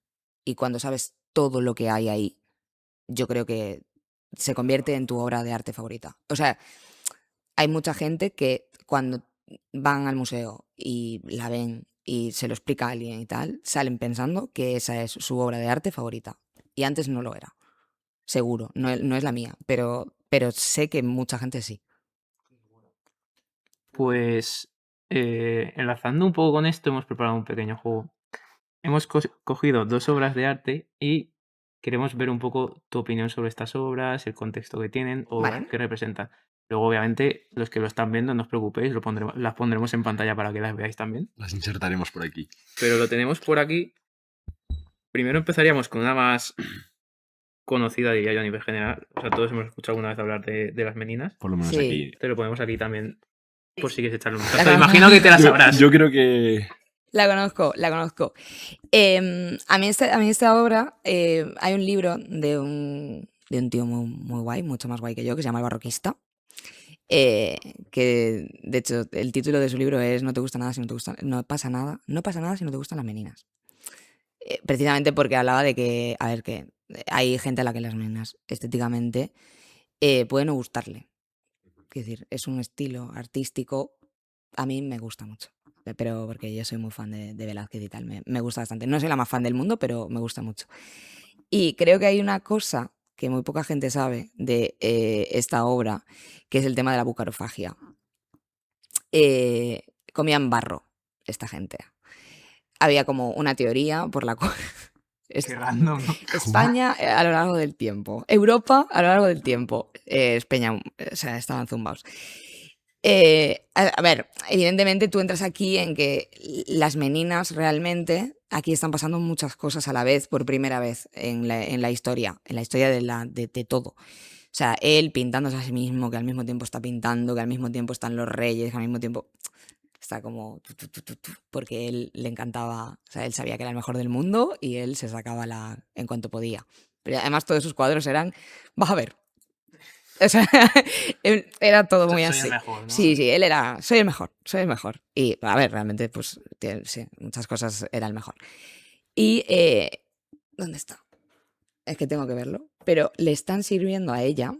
y cuando sabes todo lo que hay ahí, yo creo que se convierte en tu obra de arte favorita. O sea, hay mucha gente que cuando van al museo y la ven y se lo explica a alguien y tal, salen pensando que esa es su obra de arte favorita. Y antes no lo era, seguro, no es la mía, pero sé que mucha gente sí. Pues, enlazando un poco con esto, hemos preparado un pequeño juego. Hemos cogido 2 obras de arte y queremos ver un poco tu opinión sobre estas obras, el contexto que tienen o Vale. qué representan. Luego, obviamente, los que lo están viendo, no os preocupéis, las pondremos en pantalla para que las veáis también. las insertaremos por aquí. Pero lo tenemos por aquí. Primero empezaríamos con una más conocida, diría yo, a nivel general. O sea, todos hemos escuchado alguna vez hablar de las meninas. Por lo menos Sí. aquí. Te lo ponemos aquí también por si quieres echarle un La vistazo. conozco. Imagino que te la sabrás. Yo creo que. La conozco, la conozco. A mí esta obra, hay un libro de un tío muy guay, mucho más guay que yo, que se llama El Barroquista, que de hecho el título de su libro es No te gusta nada si no te gustan, no pasa nada si no te gustan las meninas. Precisamente porque hablaba de que, a ver, que hay gente a la que las meninas estéticamente puede no gustarle. Es decir, es un estilo artístico, a mí me gusta mucho. Pero porque yo soy muy fan de Velázquez y tal, me gusta bastante. No soy la más fan del mundo, pero me gusta mucho. Y creo que hay una cosa que muy poca gente sabe de esta obra, que es el tema de la bucarofagia. Comían barro esta gente. Había como una teoría por la cual Qué random, ¿no? España a lo largo del tiempo, Europa a lo largo del tiempo, España, o sea, estaban zumbados. A ver, evidentemente tú entras aquí en que las meninas realmente, aquí están pasando muchas cosas a la vez, por primera vez en la historia de todo. O sea, él pintándose a sí mismo, que al mismo tiempo está pintando, que al mismo tiempo están los reyes, que al mismo tiempo está como porque él le encantaba, o sea, él sabía que era el mejor del mundo y él se sacaba en cuanto podía. Pero además todos sus cuadros eran, vas a ver. O sea, era todo muy Soy así. el mejor, ¿no? Sí, él era, soy el mejor. Y a ver, realmente, pues, sí, muchas cosas era el mejor. Y, ¿dónde está? Es que tengo que verlo. Pero le están sirviendo a ella.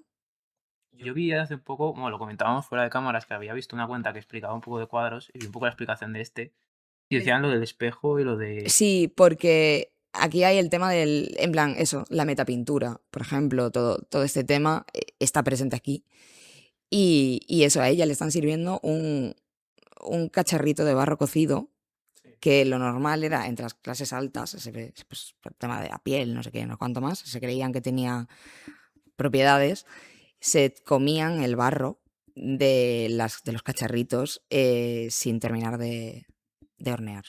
Yo vi hace un poco, bueno, lo comentábamos fuera de cámaras, que había visto una cuenta que explicaba un poco de cuadros y vi un poco la explicación de este. Y decían lo del espejo y lo de... Sí, porque aquí hay el tema en plan, eso, la metapintura, por ejemplo, todo este tema está presente aquí. Y eso, a ella le están sirviendo un cacharrito de barro cocido, que lo normal era entre las clases altas, pues, por el tema de la piel, no sé qué, no sé cuánto más, se creían que tenía propiedades, se comían el barro de los cacharritos sin terminar de hornear.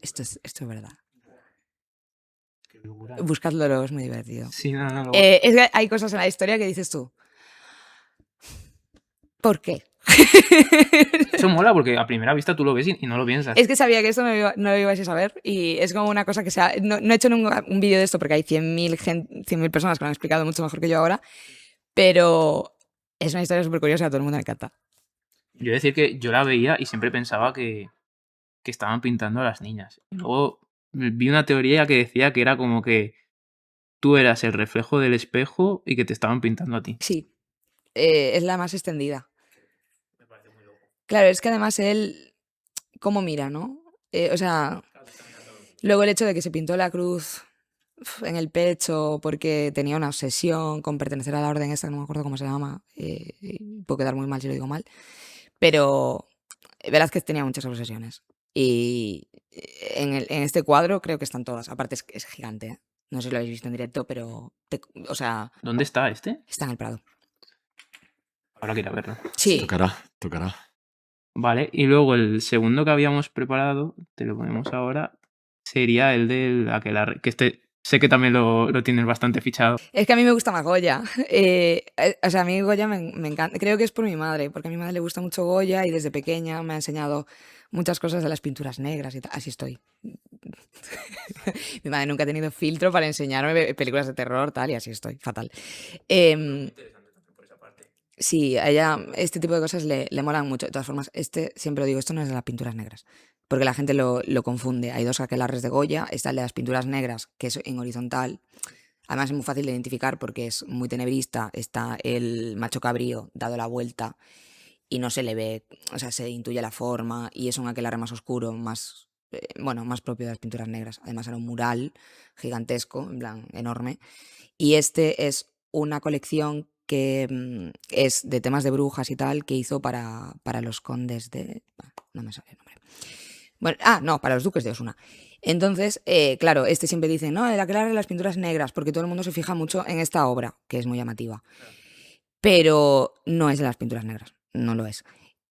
Esto es verdad. Qué locura. Buscadlo luego, es muy divertido. Sí, no. Es que hay cosas en la historia que dices tú. ¿Por qué? Eso mola porque a primera vista tú lo ves y no lo piensas. Es que sabía que esto no lo ibais a saber y es como una cosa que no he hecho un vídeo de esto porque hay 100.000 personas que lo han explicado mucho mejor que yo ahora, pero es una historia súper curiosa, a todo el mundo le encanta. Yo he de decir que yo la veía y siempre pensaba que estaban pintando a las niñas. Y luego vi una teoría que decía que era como que tú eras el reflejo del espejo y que te estaban pintando a ti. Sí, es la más extendida. Me parece muy loco. Claro, es que además él, cómo mira, ¿no? O sea, luego el hecho de que se pintó la cruz en el pecho porque tenía una obsesión con pertenecer a la orden esta, no me acuerdo cómo se llama, y puedo quedar muy mal si lo digo mal, pero Velázquez tenía muchas obsesiones. Y en este cuadro creo que están todas. Aparte es gigante, ¿eh? No sé si lo habéis visto en directo, pero, o sea, ¿Dónde está este? está en el Prado. Ahora quiero verlo. Sí, Tocará. Vale, y luego el segundo que habíamos preparado, te lo ponemos ahora, sería el del aquelarre, que este sé que también lo tienes bastante fichado. es que a mí me gusta más Goya. O sea, a mí Goya me encanta. Creo que es por mi madre, porque a mi madre le gusta mucho Goya y desde pequeña me ha enseñado muchas cosas de las pinturas negras y tal. Así estoy. Mi madre nunca ha tenido filtro para enseñarme películas de terror, tal, y así estoy, fatal. Em, sí, a ella este tipo de cosas le molan mucho. De todas formas, siempre lo digo, esto no es de las pinturas negras, porque la gente lo confunde. Hay dos aquelarres de Goya, está el de las pinturas negras, que es en horizontal. Además es muy fácil de identificar porque es muy tenebrista, está el macho cabrío dado la vuelta y no se le ve, o sea, se intuye la forma y es un aquelarre más oscuro, más, bueno, más propio de las pinturas negras. Además era un mural gigantesco, en plan, enorme. Y este es una colección que es de temas de brujas y tal, que hizo para los condes de... No me sale el nombre. Bueno, no, para los duques de Osuna. Entonces, claro, siempre dice, no, el aquelarre de las pinturas negras, porque todo el mundo se fija mucho en esta obra, que es muy llamativa. Pero no es de las pinturas negras, no lo es.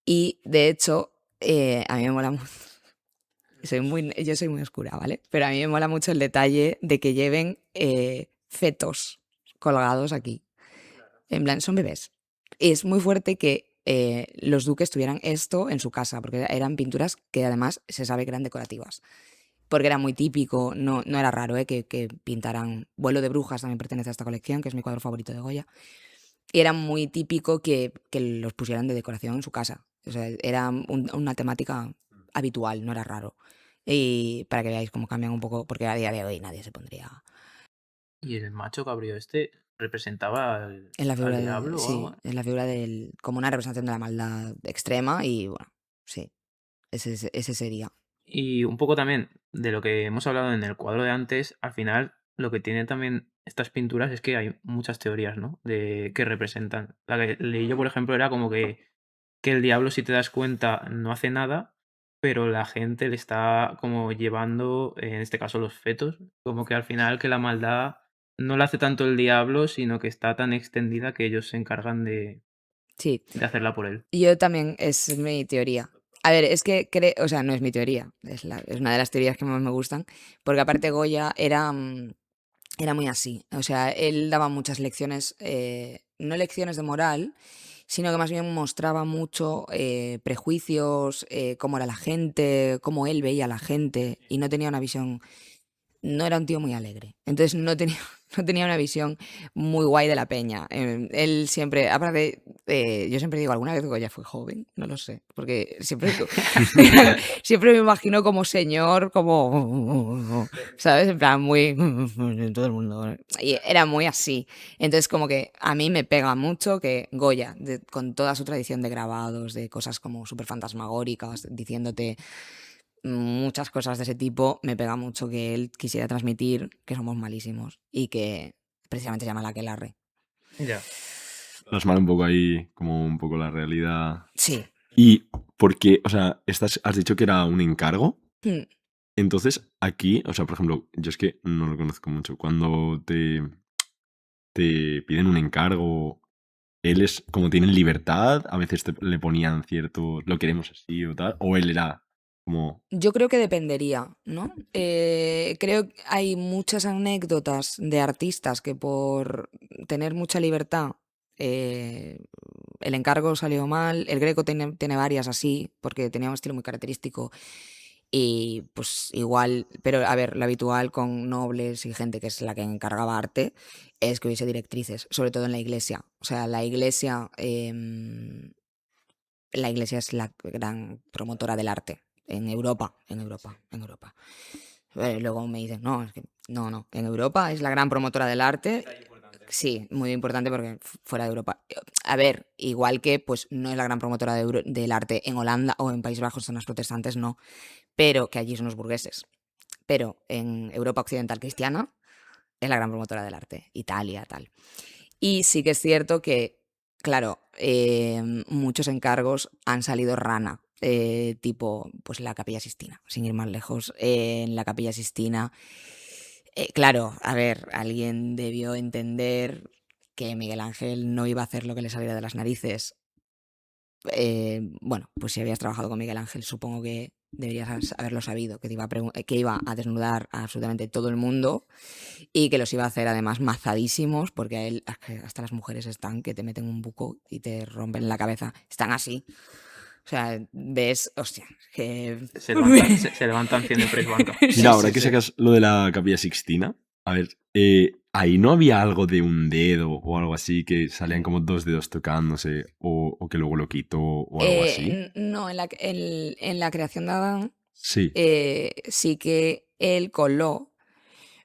Y de hecho, a mí me mola mucho. Yo soy muy oscura, ¿vale? Pero a mí me mola mucho el detalle de que lleven fetos colgados aquí. En plan, son bebés. Es muy fuerte que los duques tuvieran esto en su casa, porque eran pinturas que además se sabe que eran decorativas. Porque era muy típico, no era raro que pintaran. Vuelo de Brujas también pertenece a esta colección, que es mi cuadro favorito de Goya. Y era muy típico que los pusieran de decoración en su casa. O sea, era una temática habitual, no era raro. Y para que veáis cómo cambian un poco, porque a día de hoy nadie se pondría Y el macho cabrío este representaba en la al figura de. diablo o Sí, algo. en la figura del. Como una representación de la maldad extrema y bueno, sí, ese sería. Y un poco también de lo que hemos hablado en el cuadro de antes, al final lo que tienen también estas pinturas es que hay muchas teorías, ¿no? De qué representan. La que leí yo, por ejemplo, era como que el diablo, si te das cuenta, no hace nada, pero la gente le está como llevando, en este caso los fetos, como que al final que la maldad no la hace tanto el diablo, sino que está tan extendida que ellos se encargan Sí, de hacerla por él. yo también, es mi teoría. A ver, es que o sea, no es mi teoría, es una de las teorías que más me gustan, porque aparte Goya era muy así. O sea, él daba muchas lecciones, no lecciones de moral, sino que más bien mostraba mucho prejuicios, cómo era la gente, cómo él veía a la gente, y no tenía una visión, no era un tío muy alegre. Entonces no tenía, no tenía una visión muy guay de la peña. Él siempre, aparte, yo siempre digo, alguna vez Goya fue joven, no lo sé, porque siempre, siempre me imagino como señor, como, ¿sabes? En plan, muy, todo el mundo. Y era muy así. Entonces, como que a mí me pega mucho que Goya, con toda su tradición de grabados, de cosas como súper fantasmagóricas, diciéndote muchas cosas de ese tipo, me pega mucho que él quisiera transmitir que somos malísimos y que precisamente se llama la aquelarre. Ya. Plasmar un poco ahí, como un poco la realidad. Sí. Y porque, o sea, has dicho que era un encargo. Mm. Entonces, aquí, o sea, por ejemplo, yo es que no lo conozco mucho. Cuando te piden un encargo, él es como tienen libertad, a veces le ponían cierto, lo queremos así o tal, o él era como, Yo creo que dependería, ¿no? Creo que hay muchas anécdotas de artistas que por tener mucha libertad eh, el encargo salió mal. El Greco tiene varias así, porque tenía un estilo muy característico. Y pues igual, pero a ver, lo habitual con nobles y gente que es la que encargaba arte es que hubiese directrices, sobre todo en la iglesia. O sea, la iglesia la Iglesia es la gran promotora del arte en Europa. Luego me dicen, no, es que no, en Europa es la gran promotora del arte. Sí, muy importante porque fuera de Europa. A ver, igual que pues no es la gran promotora del arte en Holanda o en Países Bajos, zonas protestantes, no, pero que allí son los burgueses. Pero en Europa occidental cristiana es la gran promotora del arte, Italia, tal. Y sí que es cierto que, claro, muchos encargos han salido rana, tipo pues la Capilla Sistina, sin ir más lejos. En la Capilla Sistina, claro, a ver, alguien debió entender que Miguel Ángel no iba a hacer lo que le saliera de las narices. Bueno, pues si habías trabajado con Miguel Ángel, supongo que deberías haberlo sabido, que que iba a desnudar a absolutamente todo el mundo y que los iba a hacer además mazadísimos, porque a él hasta las mujeres están que te meten un buco y te rompen la cabeza. Están así. O sea, ves, hostia, que... Se levantan haciendo press banca. Mira, ahora que sacas lo de la Capilla Sixtina, a ver, ahí no había algo de un dedo o algo así, que salían como dos dedos tocándose, o que luego lo quitó o algo así. No, en la creación de Adán Sí, sí que él coló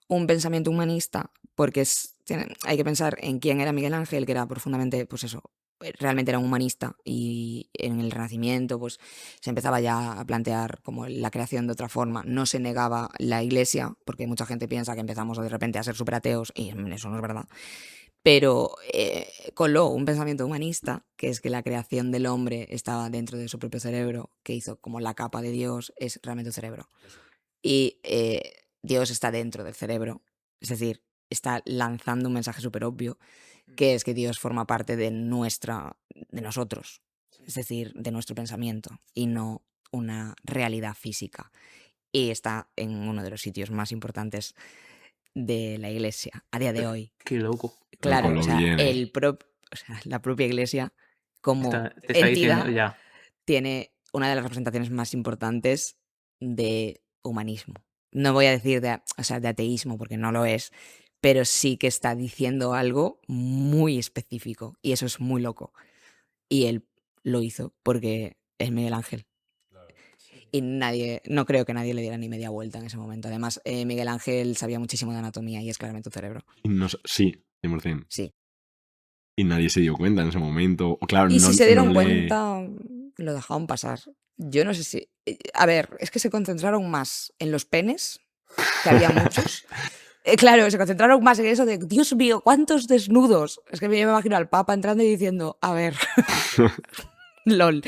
un pensamiento humanista, porque hay que pensar en quién era Miguel Ángel, que era profundamente, pues eso, realmente era un humanista, y en el Renacimiento pues se empezaba ya a plantear como la creación de otra forma. No se negaba la Iglesia, porque mucha gente piensa que empezamos de repente a ser súper ateos, y eso no es verdad. Pero coló un pensamiento humanista, que es que la creación del hombre estaba dentro de su propio cerebro, que hizo como la capa de Dios es realmente un cerebro. Y Dios está dentro del cerebro, es decir, está lanzando un mensaje súper obvio, que es que Dios forma parte de nosotros, es decir, de nuestro pensamiento, y no una realidad física. Y está en uno de los sitios más importantes de la Iglesia a día de hoy. Qué loco. Claro, lo o sea, viene. o sea, la propia Iglesia como Te está diciendo entidad ya. tiene una de las representaciones más importantes de humanismo. No voy a decir o sea, de ateísmo, porque no lo es, pero sí que está diciendo algo muy específico, y eso es muy loco. Y él lo hizo porque es Miguel Ángel. Y no creo que nadie le diera ni media vuelta en ese momento. Además, Miguel Ángel sabía muchísimo de anatomía y es claramente un cerebro. Y sí, 100%. Sí. Y nadie se dio cuenta en ese momento. O claro, Y no, si se no dieron le... cuenta, lo dejaron pasar. Yo no sé si... A ver, es que se concentraron más en los penes, que había muchos. Claro, se concentraron más en eso de, Dios mío, ¿cuántos desnudos? Es que me imagino al Papa entrando y diciendo, a ver, lol,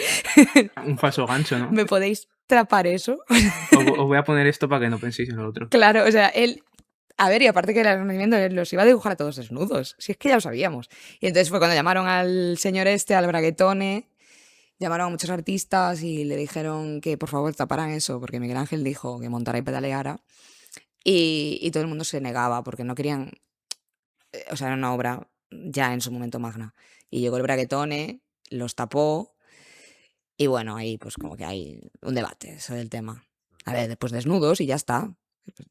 Un falso gancho, ¿no? ¿me podéis trapar eso? Os voy a poner esto para que no penséis en lo otro. Claro, o sea, él... A ver, y aparte que el Renacimiento los iba a dibujar a todos desnudos. Si es que ya lo sabíamos. Y entonces fue cuando llamaron al señor este, al Braguetone, llamaron a muchos artistas y le dijeron que por favor taparan eso, porque Miguel Ángel dijo que montara y pedaleara. Y todo el mundo se negaba porque no querían... O sea, era una obra ya en su momento magna. Y llegó el Braguetone, los tapó. Y bueno, ahí pues como que hay un debate sobre el tema. A ver, después desnudos y ya está.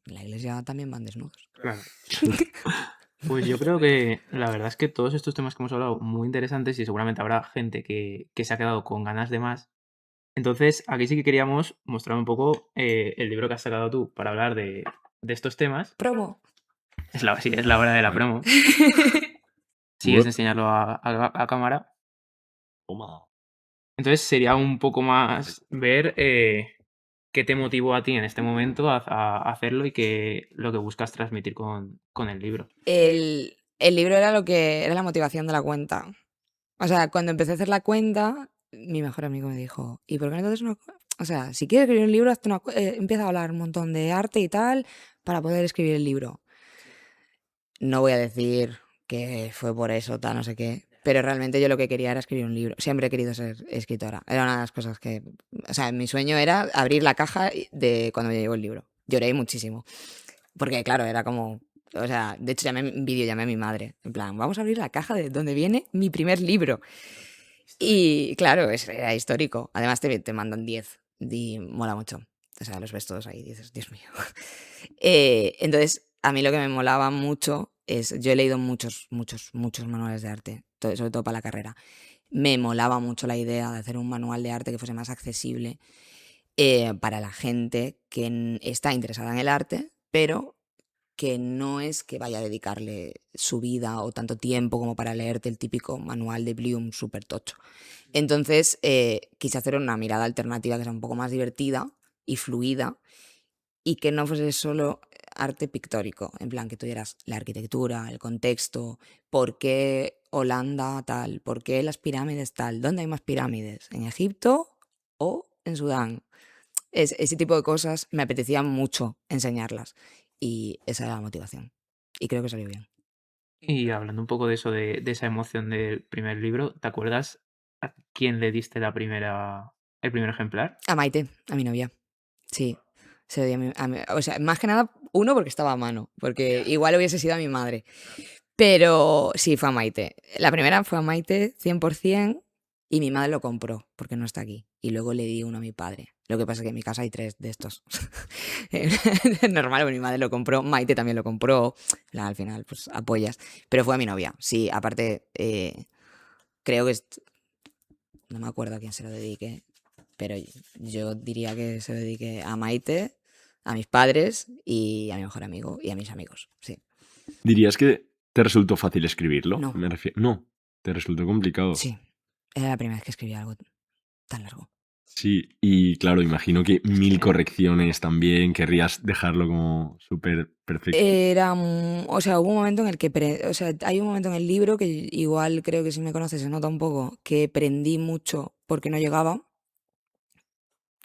En la iglesia también van desnudos. Claro. Pues yo creo que la verdad es que todos estos temas que hemos hablado muy interesantes y seguramente habrá gente que se ha quedado con ganas de más. Entonces, aquí sí que queríamos mostrar un poco el libro que has sacado tú para hablar de estos temas. Promo. Sí, es la hora de la promo. Sigues enseñarlo a cámara. Toma. Entonces sería un poco más ver qué te motivó a ti en este momento a hacerlo y lo que buscas transmitir con el libro. El libro era era la motivación de la cuenta. O sea, cuando empecé a hacer la cuenta, mi mejor amigo me dijo, ¿y por qué no entonces no? O sea, si quieres escribir un libro, empieza a hablar un montón de arte y tal para poder escribir el libro. No voy a decir que fue por eso, tal, no sé qué, pero realmente yo lo que quería era escribir un libro. Siempre he querido ser escritora. Era una de las cosas que... O sea, mi sueño era abrir la caja de cuando me llegó el libro. Lloré muchísimo. Porque, claro, era como... O sea, de hecho, llamé a mi madre. En plan, vamos a abrir la caja de donde viene mi primer libro. Y, claro, era histórico. Además, te mandan 10 y mola mucho. O sea, los ves todos ahí y dices, Dios mío. Entonces, a mí lo que me molaba mucho es... Yo he leído muchos manuales de arte, sobre todo para la carrera. me molaba mucho la idea de hacer un manual de arte que fuese más accesible para la gente que está interesada en el arte, pero que no es que vaya a dedicarle su vida o tanto tiempo como para leerte el típico manual de Bloom súper tocho. Entonces, quise hacer una mirada alternativa que sea un poco más divertida y fluida y que no fuese solo arte pictórico, en plan que tuvieras la arquitectura, el contexto, por qué Holanda tal, por qué las pirámides tal, dónde hay más pirámides, en Egipto o en Sudán. Ese tipo de cosas me apetecía mucho enseñarlas y esa era la motivación. Y creo que salió bien. Y hablando un poco de eso, de esa emoción del primer libro, ¿te acuerdas a quién le diste el primer ejemplar? A Maite, a mi novia. Sí, se lo di o sea, más que nada, uno, porque estaba a mano, porque igual hubiese sido a mi madre. Pero sí, fue a Maite. La primera fue a Maite, 100%, y mi madre lo compró, porque no está aquí. Y luego le di uno a mi padre. Lo que pasa es que en mi casa hay 3 de estos. Normal, pero mi madre lo compró, Maite también lo compró. Al final, pues apoyas. Pero fue a mi novia. Sí, aparte, creo que... No me acuerdo a quién se lo dediqué, pero yo diría que se lo dediqué a Maite, a mis padres y a mi mejor amigo y a mis amigos. Sí. ¿Dirías que te resultó fácil escribirlo? No. No, te resultó complicado. Sí. Era la primera vez que escribía algo tan largo. Sí, y claro, imagino que 1000 correcciones también, querrías dejarlo como súper perfecto. O sea, hubo un momento en el que, o sea, hay un momento en el libro que igual creo que si me conoces se nota un poco, que aprendí mucho porque no llegaba.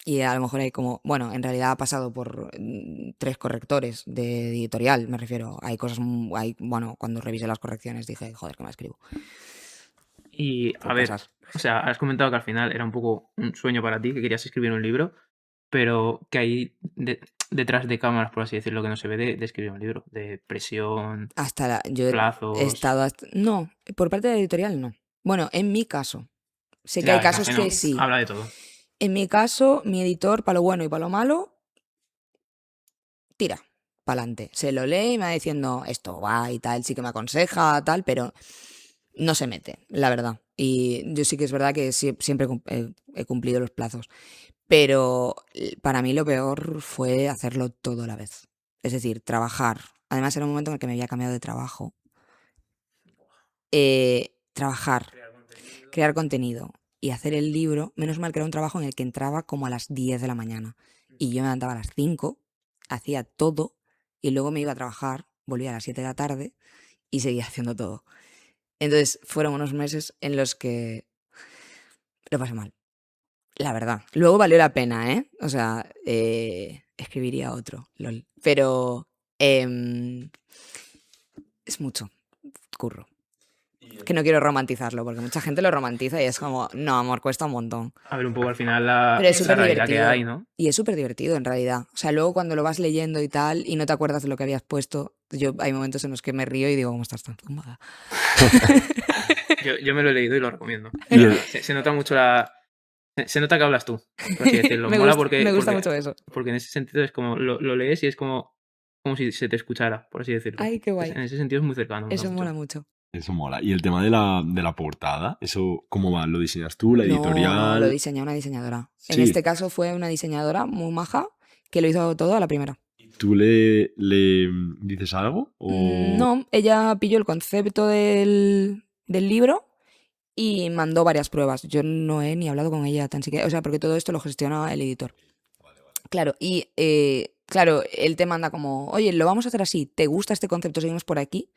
Y a lo mejor hay como, bueno, en realidad ha pasado por 3 correctores de editorial, me refiero. Hay cosas, bueno, cuando revisé las correcciones dije, joder, ¿qué me escribo? Y Por a ver, cosas. o sea, has comentado que al final era un poco un sueño para ti, que querías escribir un libro, pero que hay detrás de cámaras, por así decirlo, que no se ve de escribir un libro, de presión, Yo he plazos. estado no, por parte de la editorial no. Bueno, en mi caso. Sé que hay Ya, casos imagino, que sí. habla de todo. En mi caso, mi editor, para lo bueno y para lo malo, tira para adelante. Se lo lee y me va diciendo esto va y tal, sí que me aconseja, tal, pero no se mete, la verdad. Y yo sí que es verdad que siempre he cumplido los plazos. Pero para mí lo peor fue hacerlo todo a la vez. Es decir, trabajar. Además, era un momento en el que me había cambiado de trabajo. Trabajar, crear contenido y hacer el libro. Menos mal que era un trabajo en el que entraba como a las 10 de la mañana. Y yo me levantaba a las 5, hacía todo y luego me iba a trabajar, volvía a las 7 de la tarde y seguía haciendo todo. Entonces fueron unos meses en los que lo pasé mal, la verdad. Luego valió la pena, ¿eh? O sea, escribiría otro, lol. Pero es mucho curro. Que no quiero romantizarlo, porque mucha gente lo romantiza y es como, no, amor, cuesta un montón. A ver un poco al final Pero es la súper realidad que divertido. hay, ¿no? Y es súper divertido, en realidad. O sea, luego cuando lo vas leyendo y tal, y no te acuerdas de lo que habías puesto, hay momentos en los que me río y digo, ¿cómo estás tan zumbada? Yo me lo he leído y lo recomiendo. Y Se nota mucho Se nota que hablas tú, por así decirlo. Me Mola gusta mucho eso. porque en ese sentido es como lo lees y es como si se te escuchara, por así decirlo. Ay, qué guay. En ese sentido es muy cercano. Eso mola mucho. Eso mola. ¿Y el tema de la portada? ¿Eso cómo va? ¿Lo diseñas tú, la No, editorial? lo diseñó una diseñadora. En Sí. este caso fue una diseñadora muy maja que lo hizo todo a la primera. ¿Tú le dices algo? ¿O... No, ella pilló el concepto del libro y mandó varias pruebas. Yo no he ni hablado con ella tan siquiera, o sea, porque todo esto lo gestiona el editor. Claro, y claro, él te manda como, oye, lo vamos a hacer así, ¿te gusta este concepto? Seguimos por aquí.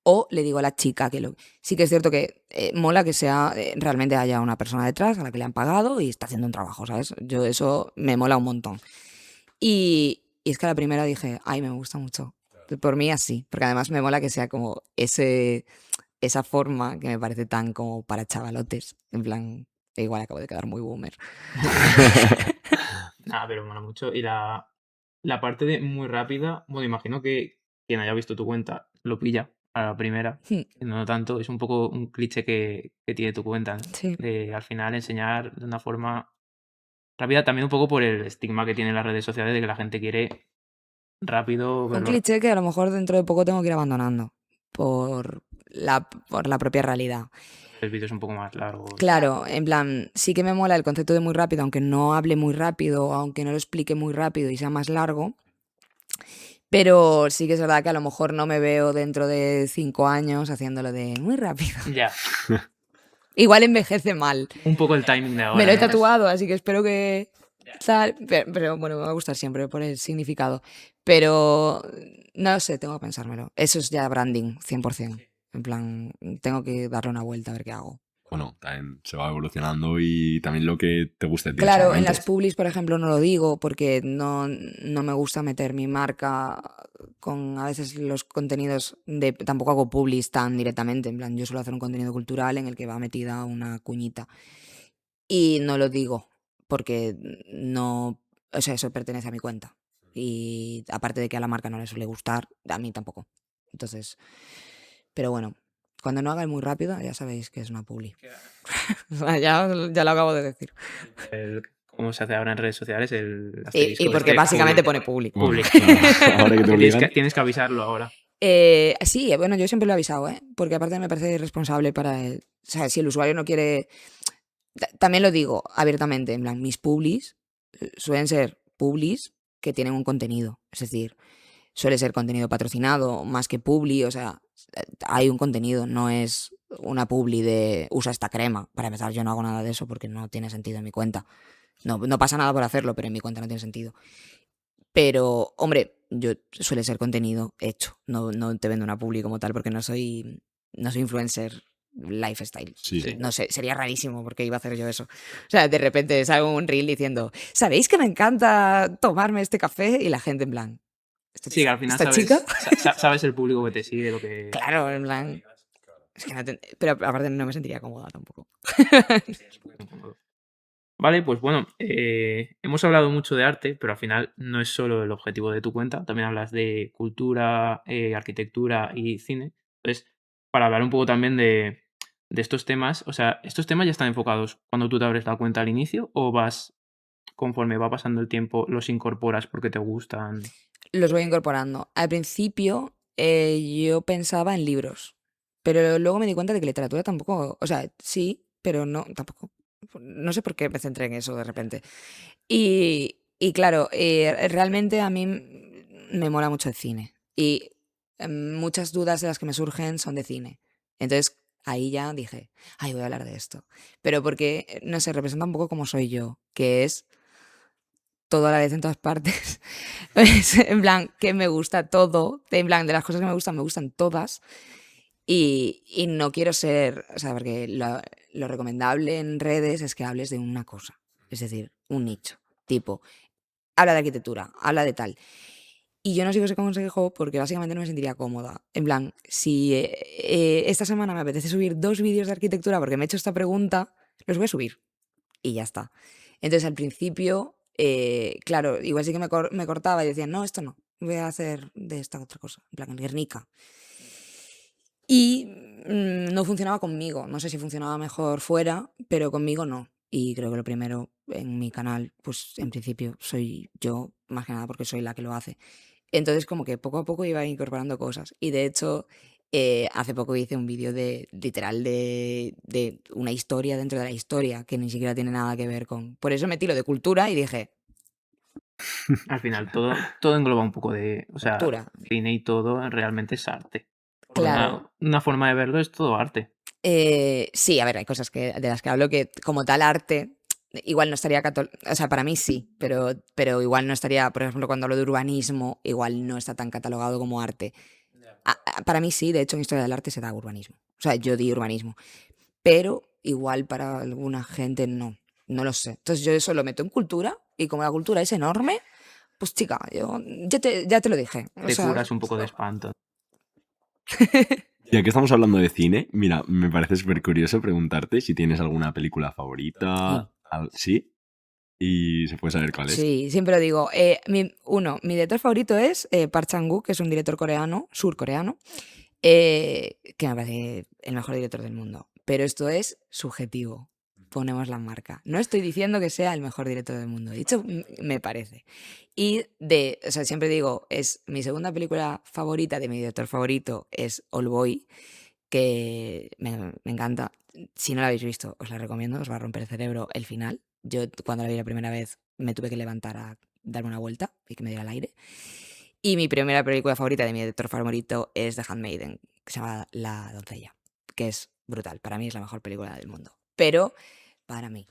O le digo a la chica que sí que es cierto que mola que sea realmente haya una persona detrás a la que le han pagado y está haciendo un trabajo, ¿sabes? Yo eso me mola un montón. Y es que a la primera dije, ay, me gusta mucho. Por mí así, porque además me mola que sea como esa forma que me parece tan como para chavalotes. En plan, igual acabo de quedar muy boomer. Nada, pero mola mucho. Y la parte de muy rápida, bueno, imagino que quien haya visto tu cuenta lo pilla a la primera. No tanto, es un poco un cliché que tiene tu cuenta, ¿no? Sí. De al final enseñar de una forma rápida, también un poco por el estigma que tienen las redes sociales de que la gente quiere rápido Un verlo. cliché que a lo mejor dentro de poco tengo que ir abandonando. Por por la propia realidad. El vídeo es un poco más largo. Claro, en plan, sí que me mola el concepto de muy rápido, aunque no hable muy rápido, aunque no lo explique muy rápido y sea más largo, pero sí que es verdad que a lo mejor no me veo dentro de 5 años haciéndolo de muy rápido. Ya, Igual envejece mal. un poco el timing de ahora. Me lo he ¿no? tatuado, así que espero que tal, pero bueno, me va a gustar siempre por el significado. Pero no lo sé, tengo que pensármelo. Eso es ya branding, 100%. En plan, tengo que darle una vuelta a ver qué hago. Bueno, también se va evolucionando y también lo que te guste a ti en ese Claro, en momento. las publis, por ejemplo, no lo digo porque no me gusta meter mi marca con a veces los contenidos de... Tampoco hago publis tan directamente, en plan, yo suelo hacer un contenido cultural en el que va metida una cuñita. Y no lo digo porque no... O sea, eso pertenece a mi cuenta. Y aparte de que a la marca no le suele gustar, a mí tampoco. Entonces, pero bueno, cuando no hagáis muy rápido, ya sabéis que es una publi. ya lo acabo de decir. ¿Cómo se hace ahora en redes sociales? El Y asterisco porque este, básicamente public. pone publi. Bueno, Public. claro, ahora que te Tienes obligan. tienes que avisarlo ahora. Sí, bueno, yo siempre lo he avisado, ¿eh? Porque aparte me parece irresponsable para él. O sea, si el usuario no quiere... También lo digo abiertamente, en plan, mis publis suelen ser publis que tienen un contenido. Es decir, suele ser contenido patrocinado más que publi, o sea, hay un contenido, no es una publi de usa esta crema. Para empezar, yo no hago nada de eso porque no tiene sentido en mi cuenta. No pasa nada por hacerlo, pero en mi cuenta no tiene sentido. Pero, hombre, yo suele ser contenido hecho. No te vendo una publi como tal porque no soy influencer lifestyle. Sí. No sé, sería rarísimo porque iba a hacer yo eso. O sea, de repente salgo un reel diciendo, ¿sabéis que me encanta tomarme este café? Y la gente en plan, Sí, que al final ¿esta sabes, chica? sabes el público que te sigue, lo que... Claro, en plan... Es que pero aparte no me sentiría cómoda tampoco. Vale, pues bueno, hemos hablado mucho de arte, pero al final no es solo el objetivo de tu cuenta, también hablas de cultura, arquitectura y cine. Entonces, para hablar un poco también de estos temas, o sea, ¿estos temas ya están enfocados cuando tú te abres la cuenta al inicio o vas, conforme va pasando el tiempo, los incorporas porque te gustan? Los voy incorporando. Al principio yo pensaba en libros, pero luego me di cuenta de que literatura tampoco, o sea, sí, pero no, tampoco. No sé por qué me centré en eso de repente. Y claro, realmente a mí me mola mucho el cine. Y muchas dudas de las que me surgen son de cine. Entonces ahí ya dije, ay, voy a hablar de esto. Pero porque, no sé, representa un poco como soy yo, que es todo a la vez en todas partes. En plan, que me gusta todo. En plan, de las cosas que me gustan todas. Y no quiero ser, o sea, porque lo recomendable en redes es que hables de una cosa, es decir, un nicho, tipo, habla de arquitectura, habla de tal. Y yo no sigo ese consejo porque básicamente no me sentiría cómoda. En plan, si esta semana me apetece subir 2 vídeos de arquitectura porque me he hecho esta pregunta, los voy a subir y ya está. Entonces al principio, claro, igual sí que me cortaba y decía, no, esto no, voy a hacer de esta otra cosa, en plan, Guernica. Y no funcionaba conmigo. No sé si funcionaba mejor fuera, pero conmigo no. Y creo que lo primero en mi canal, pues en principio soy yo, más que nada porque soy la que lo hace. Entonces como que poco a poco iba incorporando cosas. Y de hecho, hace poco hice un vídeo de literal de una historia dentro de la historia, que ni siquiera tiene nada que ver con... Por eso metí lo de cultura y dije, Al final, todo engloba un poco de... O sea, cultura. cine y todo realmente es arte. Claro. Una forma de verlo es todo arte. Sí, a ver, hay cosas de las que hablo que como tal arte igual no estaría o sea, para mí sí, pero igual no estaría, por ejemplo, cuando hablo de urbanismo, igual no está tan catalogado como arte. Para mí sí, de hecho en historia del arte se da urbanismo. O sea, yo di urbanismo, pero igual para alguna gente no lo sé. Entonces yo eso lo meto en cultura y como la cultura es enorme, pues chica, yo ya te lo dije. O Te sea, curas un poco de espanto. Ya que estamos hablando de cine, mira, me parece súper curioso preguntarte si tienes alguna película favorita. ¿Sí? Y se puede saber cuál es. Sí, siempre lo digo. Mi director favorito es Park Chan-wook, que es un director coreano, surcoreano, que me parece el mejor director del mundo. Pero esto es subjetivo. Ponemos la marca. No estoy diciendo que sea el mejor director del mundo. De hecho, me parece. Y o sea, siempre digo, es mi segunda película favorita de mi director favorito es Oldboy. que me encanta. Si no la habéis visto, os la recomiendo, os va a romper el cerebro el final. Yo cuando la vi la primera vez me tuve que levantar a darme una vuelta y que me diera el aire. Y mi primera película favorita de mi director favorito es The Handmaiden, que se llama La doncella, que es brutal. Para mí es la mejor película del mundo. Pero para mí.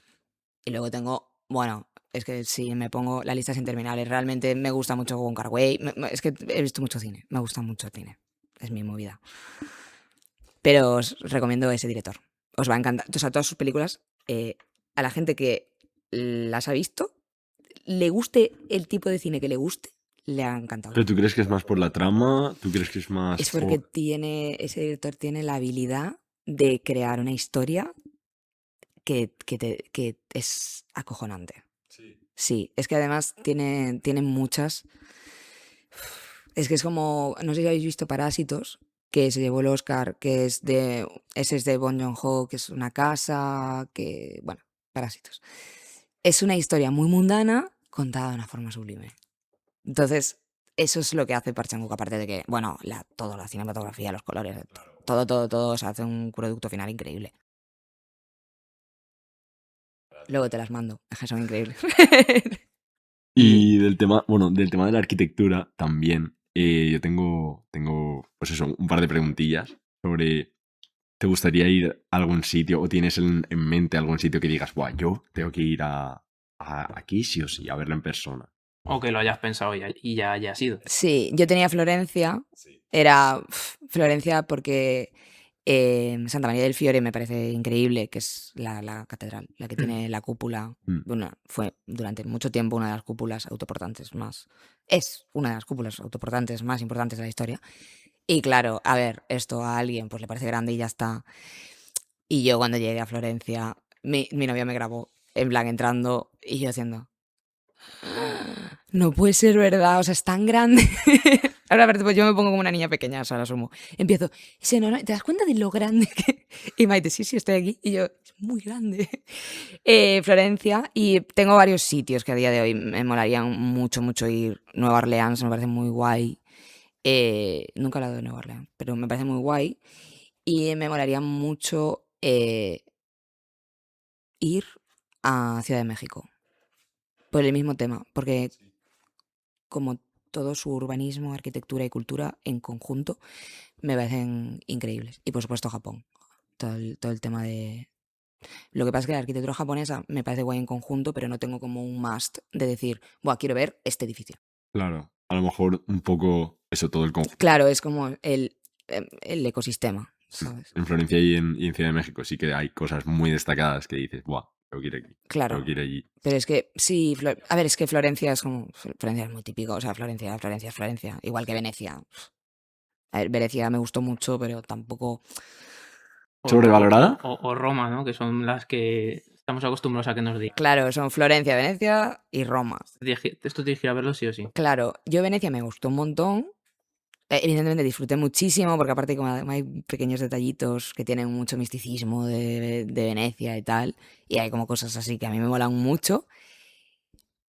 Y luego tengo, bueno, es que si me pongo la lista sin terminales, realmente me gusta mucho Wong Kar-wai. Es que he visto mucho cine, me gusta mucho el cine. Es mi movida. Pero os recomiendo ese director. Os va a encantar. O sea, todas sus películas, a la gente que las ha visto, le guste el tipo de cine que le guste, le ha encantado. ¿Pero tú crees que es más por la trama? ¿Tú crees que es más Es porque por...? ese director tiene la habilidad de crear una historia que es acojonante. Sí, es que además tiene muchas. Es que es como, no sé si habéis visto Parásitos, que se llevó el Oscar, ese es de Bong Joon-ho, que es una casa, bueno, Parásitos. Es una historia muy mundana contada de una forma sublime. Entonces, eso es lo que hace Park Chan-wook, aparte de que, bueno, toda la cinematografía, los colores, todo, o sea, hace un producto final increíble. Luego te las mando, es que son increíbles. Y del tema, bueno, del tema de la arquitectura también, yo tengo, pues eso, un par de preguntillas sobre, ¿te gustaría ir a algún sitio o tienes en mente algún sitio que digas, buah, yo tengo que ir aquí sí o sí, a verlo en persona? O que lo hayas pensado y ya haya sido. Sí, yo tenía Florencia, Florencia porque Santa María del Fiore me parece increíble, que es la catedral, la que tiene la cúpula. Mm. Bueno, fue durante mucho tiempo una de las cúpulas autoportantes más. Es una de las cúpulas autoportantes más importantes de la historia. Y claro, a ver, esto a alguien pues le parece grande y ya está. Y yo cuando llegué a Florencia, mi novia me grabó, en plan entrando y yo haciendo. No puede ser verdad, o sea, es tan grande. Ahora, a ver, pues yo me pongo como una niña pequeña, o sea, lo asumo. Empiezo, no, ¿te das cuenta de lo grande que...? Y Maite, sí, estoy aquí. Y yo, es muy grande. Florencia, y tengo varios sitios que a día de hoy me molarían mucho, mucho ir. Nueva Orleans me parece muy guay. Nunca he hablado de Nueva Orleans, pero me parece muy guay. Y me molaría mucho ir a Ciudad de México. Por el mismo tema, porque como todo su urbanismo, arquitectura y cultura en conjunto me parecen increíbles. Y por supuesto Japón, todo el tema de... Lo que pasa es que la arquitectura japonesa me parece guay en conjunto, pero no tengo como un must de decir, buah, quiero ver este edificio. Claro, a lo mejor un poco eso, todo el conjunto. Claro, es como el ecosistema, ¿sabes? En Florencia y en Ciudad de México sí que hay cosas muy destacadas que dices, buah, tengo que ir aquí, Claro. tengo que ir allí. Pero es que, sí, a ver, es que Florencia es como... Florencia es muy típico, o sea, Florencia es Florencia. Igual que Venecia. A ver, Venecia me gustó mucho, pero tampoco... ¿Sobrevalorada? O Roma, ¿no? Que son las que estamos acostumbrados a que nos digan. Claro, son Florencia, Venecia y Roma. Esto tienes que ir a verlo sí o sí. Claro, yo Venecia me gustó un montón. Evidentemente disfruté muchísimo, porque aparte como hay pequeños detallitos que tienen mucho misticismo de Venecia y tal, y hay como cosas así que a mí me molan mucho.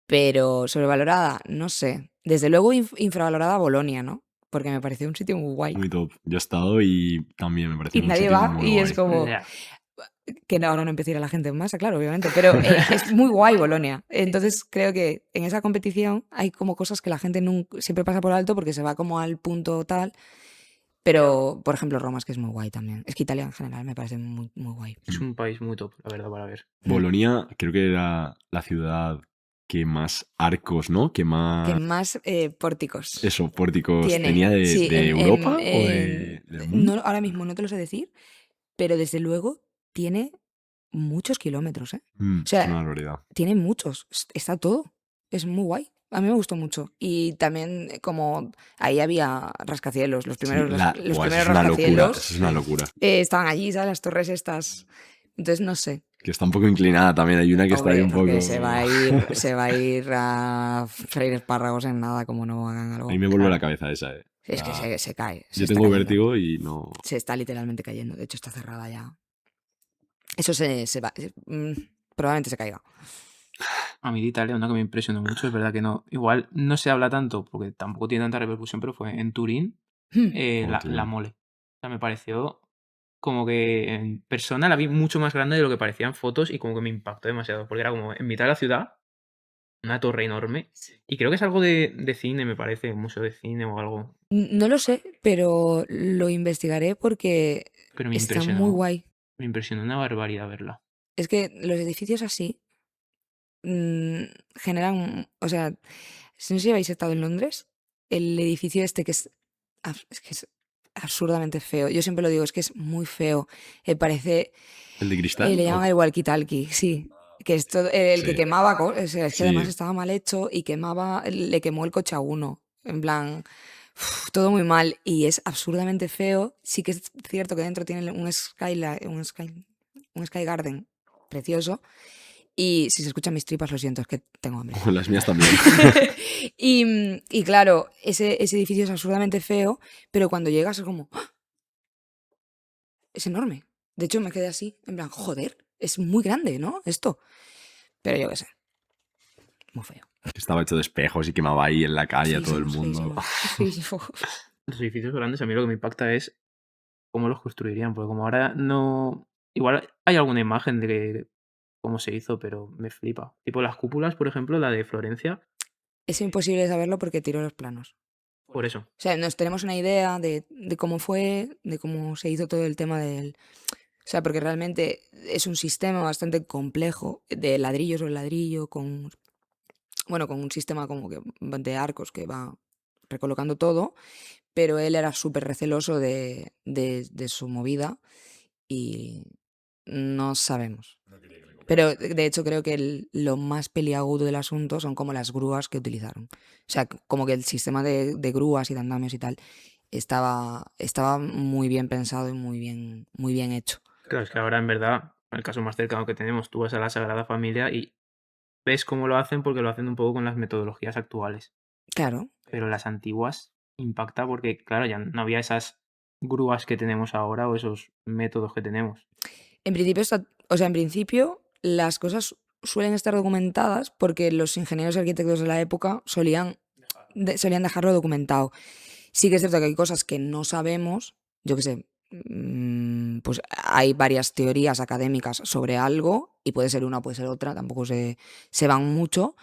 Pero sobrevalorada, no sé. Desde luego infravalorada Bolonia, ¿no? Porque me pareció un sitio muy guay. Muy top. Yo he estado y también me parece Y un nadie sitio va muy y guay. es como... Ya. Que ahora no empieza a ir a la gente en masa, claro, obviamente, pero es muy guay Bolonia. Entonces creo que en esa competición hay como cosas que la gente siempre pasa por alto porque se va como al punto tal. Pero, por ejemplo, Roma es que es muy guay también. Es que Italia en general me parece muy, muy guay. Es un país muy top, la verdad, para ver. Bolonia creo que era la ciudad que más arcos, ¿no? Que más... Que más pórticos. Eso, pórticos Tiene, tenía de, sí, de Europa o del mundo. no, ahora mismo no te lo sé decir, pero desde luego tiene muchos kilómetros, ¿eh? O Es una sea, barbaridad. tiene muchos. Está todo. Es muy guay. A mí me gustó mucho. Y también como ahí había rascacielos, los Sí, primeros, buah, los eso primeros es una locura. rascacielos Eso es una locura. estaban allí, ¿sabes? Las torres estas. Entonces no sé. Que está un poco inclinada también. Hay una que está ahí un Porque poco... se va a ir a freír espárragos en nada como no hagan algo. A mí me vuelve la cabeza esa, ¿eh? Es que se cae. Yo tengo vértigo y no... Se está literalmente cayendo. De hecho, está cerrada ya. Eso se va. Probablemente se caiga. A mí de Italia, una que me impresionó mucho, es verdad que no. Igual no se habla tanto, porque tampoco tiene tanta repercusión, pero fue en Turín, Turín. la mole. O sea, me pareció como que en persona la vi mucho más grande de lo que parecía en fotos y como que me impactó demasiado, porque era como en mitad de la ciudad, una torre enorme, y creo que es algo de cine, me parece, un museo de cine o algo, No lo sé, pero lo investigaré porque pero está muy guay. me impresionó una barbaridad verla. Es que los edificios así mm, generan, o sea, no sé si habéis estado en Londres, el edificio este que es que es absurdamente feo. Yo siempre lo digo, es que es muy feo. Parece, ¿El de cristal? le llaman el walkie-talkie, sí. Que es el que Sí. quemaba, o sea, es que además Sí. estaba mal hecho y quemaba, le quemó el coche a uno. En plan, todo muy mal y es absurdamente feo. Sí que es cierto que dentro tiene un Sky Garden precioso. Y si se escuchan mis tripas, lo siento, es que tengo hambre. Las mías también. Y claro, ese edificio es absurdamente feo, pero cuando llegas es como, ¡ah! Es enorme. De hecho, me quedé así, en plan, joder, es muy grande, ¿no? Esto. Pero yo qué sé, muy feo. Estaba hecho de espejos y quemaba ahí en la calle a todo el mundo. Feísimo. Los edificios grandes a mí lo que me impacta es cómo los construirían, porque como ahora no... Igual hay alguna imagen de cómo se hizo, pero me flipa. Tipo las cúpulas, por ejemplo, la de Florencia, Es imposible saberlo porque tiro los planos. por eso. O sea, nos tenemos una idea de cómo fue, de cómo se hizo todo el tema del... O sea, porque realmente es un sistema bastante complejo de ladrillo sobre ladrillo, bueno, con un sistema como que de arcos que va recolocando todo, pero él era súper receloso de su movida y no sabemos. Pero de hecho creo que lo más peliagudo del asunto son como las grúas que utilizaron. O sea, como que el sistema de grúas y de andamios y tal estaba muy bien pensado y muy bien hecho. Claro, es que ahora en verdad, el caso más cercano que tenemos, tú vas a la Sagrada Familia y ves cómo lo hacen porque lo hacen un poco con las metodologías actuales. Claro. Pero las antiguas impacta porque, claro, ya no había esas grúas que tenemos ahora o esos métodos que tenemos. En principio, o sea, en principio las cosas suelen estar documentadas porque los ingenieros y arquitectos de la época solían dejarlo documentado. Sí que es cierto que hay cosas que no sabemos, yo qué sé, pues hay varias teorías académicas sobre algo y puede ser una, puede ser otra, tampoco se van mucho,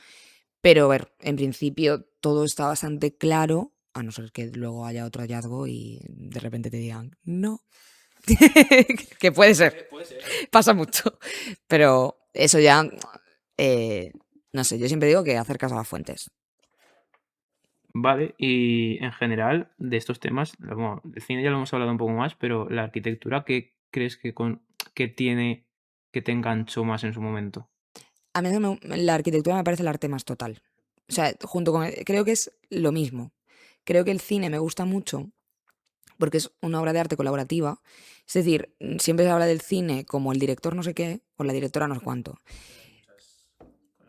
pero a ver, en principio todo está bastante claro, a no ser que luego haya otro hallazgo y de repente te digan, no. Que puede ser, pasa mucho. Pero eso ya, no sé, yo siempre digo que hacer caso a las fuentes. Vale, y en general, de estos temas, bueno, del cine ya lo hemos hablado un poco más, pero la arquitectura, ¿qué crees que tiene que te enganchó más en su momento? A mí la arquitectura me parece el arte más total. O sea, junto con... Creo que es lo mismo. Creo que el cine me gusta mucho porque es una obra de arte colaborativa. Es decir, siempre se habla del cine como el director no sé qué o la directora no sé cuánto.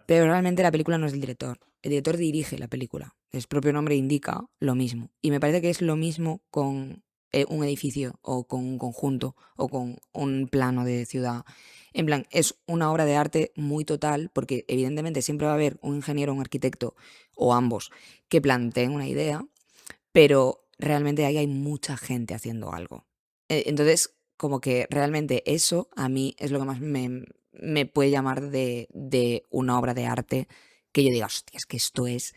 Pero realmente la película no es del director. El director dirige la película. El propio nombre indica lo mismo. Y me parece que es lo mismo con un edificio o con un conjunto o con un plano de ciudad. En plan, es una obra de arte muy total porque evidentemente siempre va a haber un ingeniero, un arquitecto o ambos que planteen una idea, pero realmente ahí hay mucha gente haciendo algo. Entonces, como que realmente eso a mí es lo que más me puede llamar de una obra de arte que yo diga, hostia, es que esto es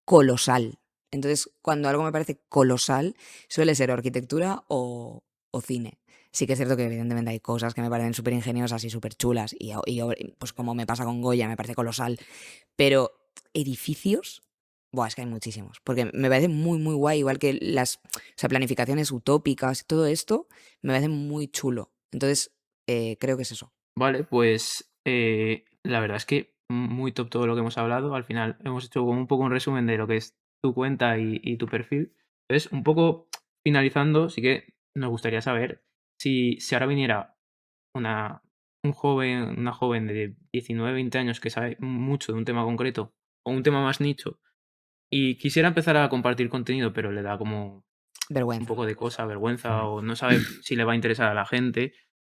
colosal. Entonces, cuando algo me parece colosal, suele ser o arquitectura o cine. Sí que es cierto que evidentemente hay cosas que me parecen súper ingeniosas y súper chulas pues como me pasa con Goya, me parece colosal, pero edificios, buah, es que hay muchísimos, porque me parece muy, muy guay, igual que o sea, planificaciones utópicas y todo esto, me parece muy chulo. Entonces, creo que es eso. Vale, pues la verdad es que muy top todo lo que hemos hablado. Al final hemos hecho como un poco un resumen de lo que es tu cuenta y tu perfil. Entonces, un poco finalizando, sí que nos gustaría saber si ahora viniera una, una joven de 19 20 años que sabe mucho de un tema concreto o un tema más nicho y quisiera empezar a compartir contenido, pero le da como un Vergüenza. poco de cosa, vergüenza o no sabe si le va a interesar a la gente.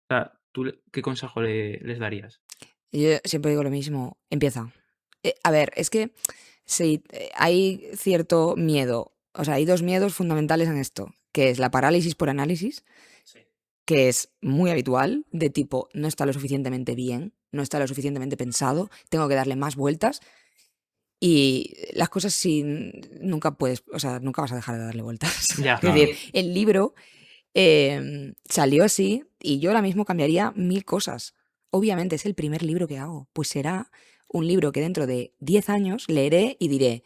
O sea, ¿tú qué consejo les darías? Yo siempre digo lo mismo, empieza. A ver, es que sí, hay cierto miedo, o sea, hay dos miedos fundamentales en esto, que es la parálisis por análisis, que es muy habitual, de tipo, no está lo suficientemente bien, no está lo suficientemente pensado, tengo que darle más vueltas. Y las cosas nunca puedes, o sea, nunca vas a dejar de darle vueltas. Ya. Es decir, el libro salió así y yo ahora mismo cambiaría 1000 cosas. Obviamente es el primer libro que hago, pues será un libro que dentro de 10 años leeré y diré,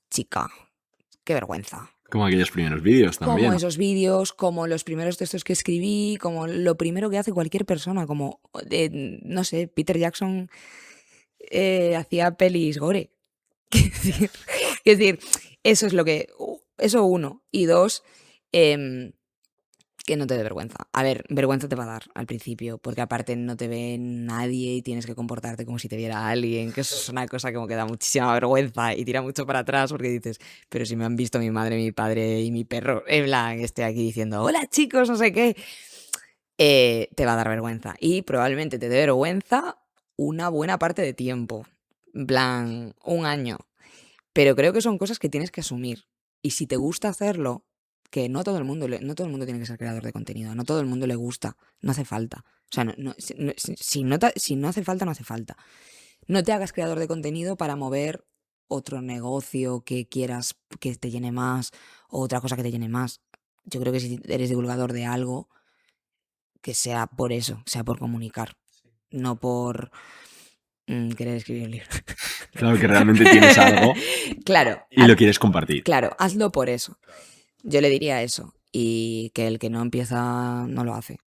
chica, qué vergüenza. Como aquellos primeros vídeos también. Como esos vídeos, como los primeros textos que escribí, como lo primero que hace cualquier persona, como, no sé, Peter Jackson hacía pelis gore. Es decir, eso es lo que... Eso uno. Y dos, que no te dé vergüenza. A ver, vergüenza te va a dar al principio, porque aparte no te ve nadie y tienes que comportarte como si te viera alguien, que eso es una cosa como que da muchísima vergüenza y tira mucho para atrás porque dices, pero si me han visto mi madre, mi padre y mi perro, en plan, estoy aquí diciendo, hola chicos, no sé qué, te va a dar vergüenza. Y probablemente te dé vergüenza una buena parte de tiempo, en plan, un año. Pero creo que son cosas que tienes que asumir. Y si te gusta hacerlo, que no todo el mundo, no todo el mundo tiene que ser creador de contenido, no todo el mundo le gusta, no hace falta. O sea, si no hace falta, no hace falta. No te hagas creador de contenido para mover otro negocio que quieras que te llene más o otra cosa que te llene más. Yo creo que si eres divulgador de algo, que sea por eso, sea por comunicar, no por querer escribir un libro. Claro, que realmente tienes algo Claro. y lo quieres compartir. Claro, hazlo por eso. Yo le diría eso. Y que el que no empieza no lo hace.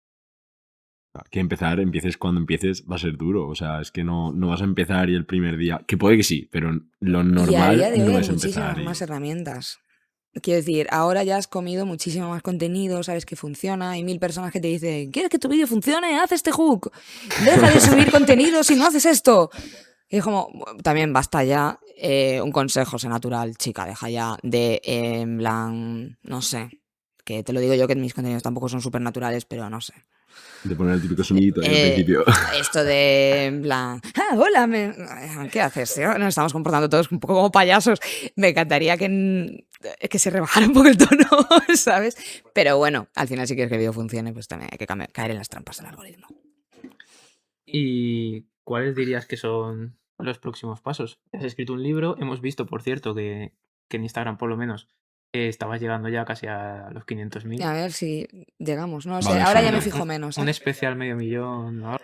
Que empieces cuando empieces, va a ser duro. O sea, es que no vas a empezar y el primer día. Que puede que sí, pero lo normal Y a día de hoy no hay es muchísimas empezar. más herramientas. Quiero decir, ahora ya has comido muchísimo más contenido, sabes que funciona, hay 1000 personas que te dicen, ¿quieres que tu vídeo funcione? Haz este hook. Deja de subir contenido si no haces esto. Y es como, también basta ya, un consejo, sé natural, chica, deja ya de, en plan, no sé, que te lo digo yo que mis contenidos tampoco son súper naturales, pero no sé. De poner el típico sonidito ahí al principio. Esto de, en plan, hola, ¿qué haces, tío? Nos estamos comportando todos un poco como payasos. Me encantaría que se rebajara un poco el tono, ¿sabes? Pero bueno, al final si quieres que el vídeo funcione, pues también hay que caer en las trampas del algoritmo. ¿Y cuáles dirías que son los próximos pasos? Has escrito un libro, hemos visto, por cierto, que en Instagram por lo menos estabas llegando ya casi a los 500.000. A ver si llegamos, no sé, Vale, ahora ya suena. me fijo menos. Un especial medio millón ahora.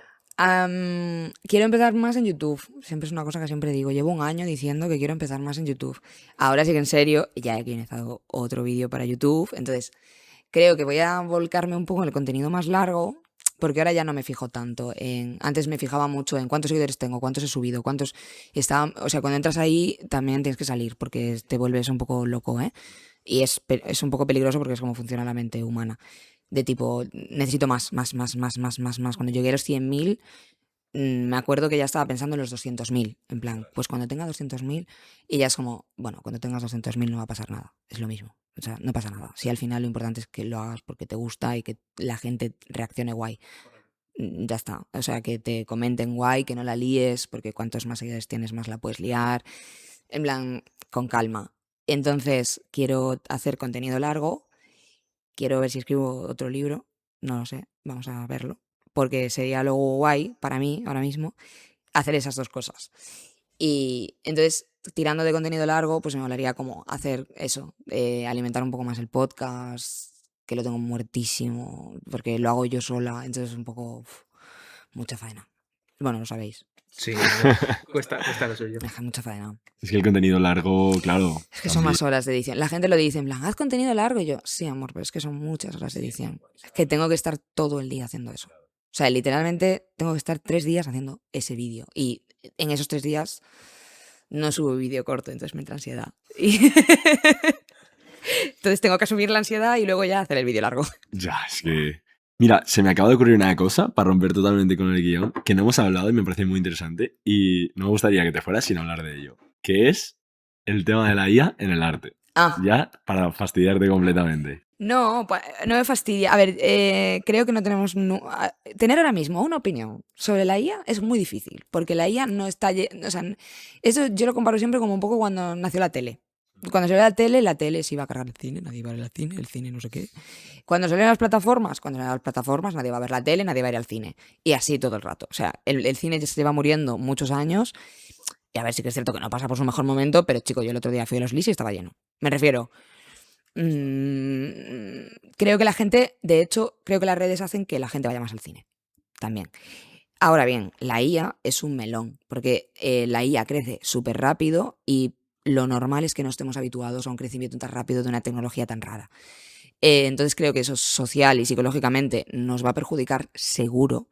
Quiero empezar más en YouTube. Siempre es una cosa que siempre digo. Llevo un año diciendo que quiero empezar más en YouTube. Ahora sí que en serio, ya he comenzado otro vídeo para YouTube. Entonces, creo que voy a volcarme un poco en el contenido más largo, porque ahora ya no me fijo tanto en... Antes me fijaba mucho en cuántos seguidores tengo, cuántos he subido, cuántos... O sea, cuando entras ahí también tienes que salir, porque te vuelves un poco loco, ¿eh? Y es un poco peligroso porque es como funciona la mente humana. De tipo, necesito más. Cuando llegué a los 100.000, me acuerdo que ya estaba pensando en los 200.000. En plan, pues cuando tenga 200.000, y ya es como, bueno, cuando tengas 200.000 no va a pasar nada. Es lo mismo. O sea, no pasa nada. Si al final lo importante es que lo hagas porque te gusta y que la gente reaccione guay. Ya está. O sea, que te comenten guay, que no la líes, porque cuantos más seguidores tienes, más la puedes liar. En plan, con calma. Entonces, quiero hacer contenido largo. Quiero ver si escribo otro libro. No lo sé. Vamos a verlo. Porque sería luego guay para mí, ahora mismo, hacer esas dos cosas. Y entonces, tirando de contenido largo, pues me molaría como hacer eso. Alimentar un poco más el podcast, que lo tengo muertísimo, porque lo hago yo sola. Entonces es un poco... mucha faena. Bueno, lo sabéis. Sí, cuesta lo suyo. Mucha faena. Es que el contenido largo, claro. Es que son más horas de edición. La gente lo dice en plan, haz contenido largo. Y yo, sí, amor, pero es que son muchas horas de edición. Es que tengo que estar todo el día haciendo eso. O sea, literalmente tengo que estar 3 días haciendo ese vídeo. Y en esos 3 días no subo vídeo corto, entonces me entra ansiedad. Entonces tengo que asumir la ansiedad y luego ya hacer el vídeo largo. Ya, es que... Mira, se me acaba de ocurrir una cosa para romper totalmente con el guión, que no hemos hablado y me parece muy interesante, y no me gustaría que te fueras sin hablar de ello, que es el tema de la IA en el arte. Ya, para fastidiarte completamente. No, no me fastidia. A ver, creo que no tenemos... tener ahora mismo una opinión sobre la IA es muy difícil, porque la IA no está... O sea, eso yo lo comparo siempre como un poco cuando nació la tele. Cuando salió la tele se iba a cargar el cine, nadie iba a ver el cine no sé qué. Cuando salieron las plataformas, nadie va a ver la tele, nadie va a ir al cine. Y así todo el rato. O sea, el cine ya se lleva muriendo muchos años. Y a ver, sí que es cierto que no pasa por su mejor momento, pero chico, yo el otro día fui a los Lis y estaba lleno. Me refiero, creo que la gente, de hecho, creo que las redes hacen que la gente vaya más al cine. También. Ahora bien, la IA es un melón, porque la IA crece súper rápido y lo normal es que no estemos habituados a un crecimiento tan rápido de una tecnología tan rara. Entonces creo que eso social y psicológicamente nos va a perjudicar seguro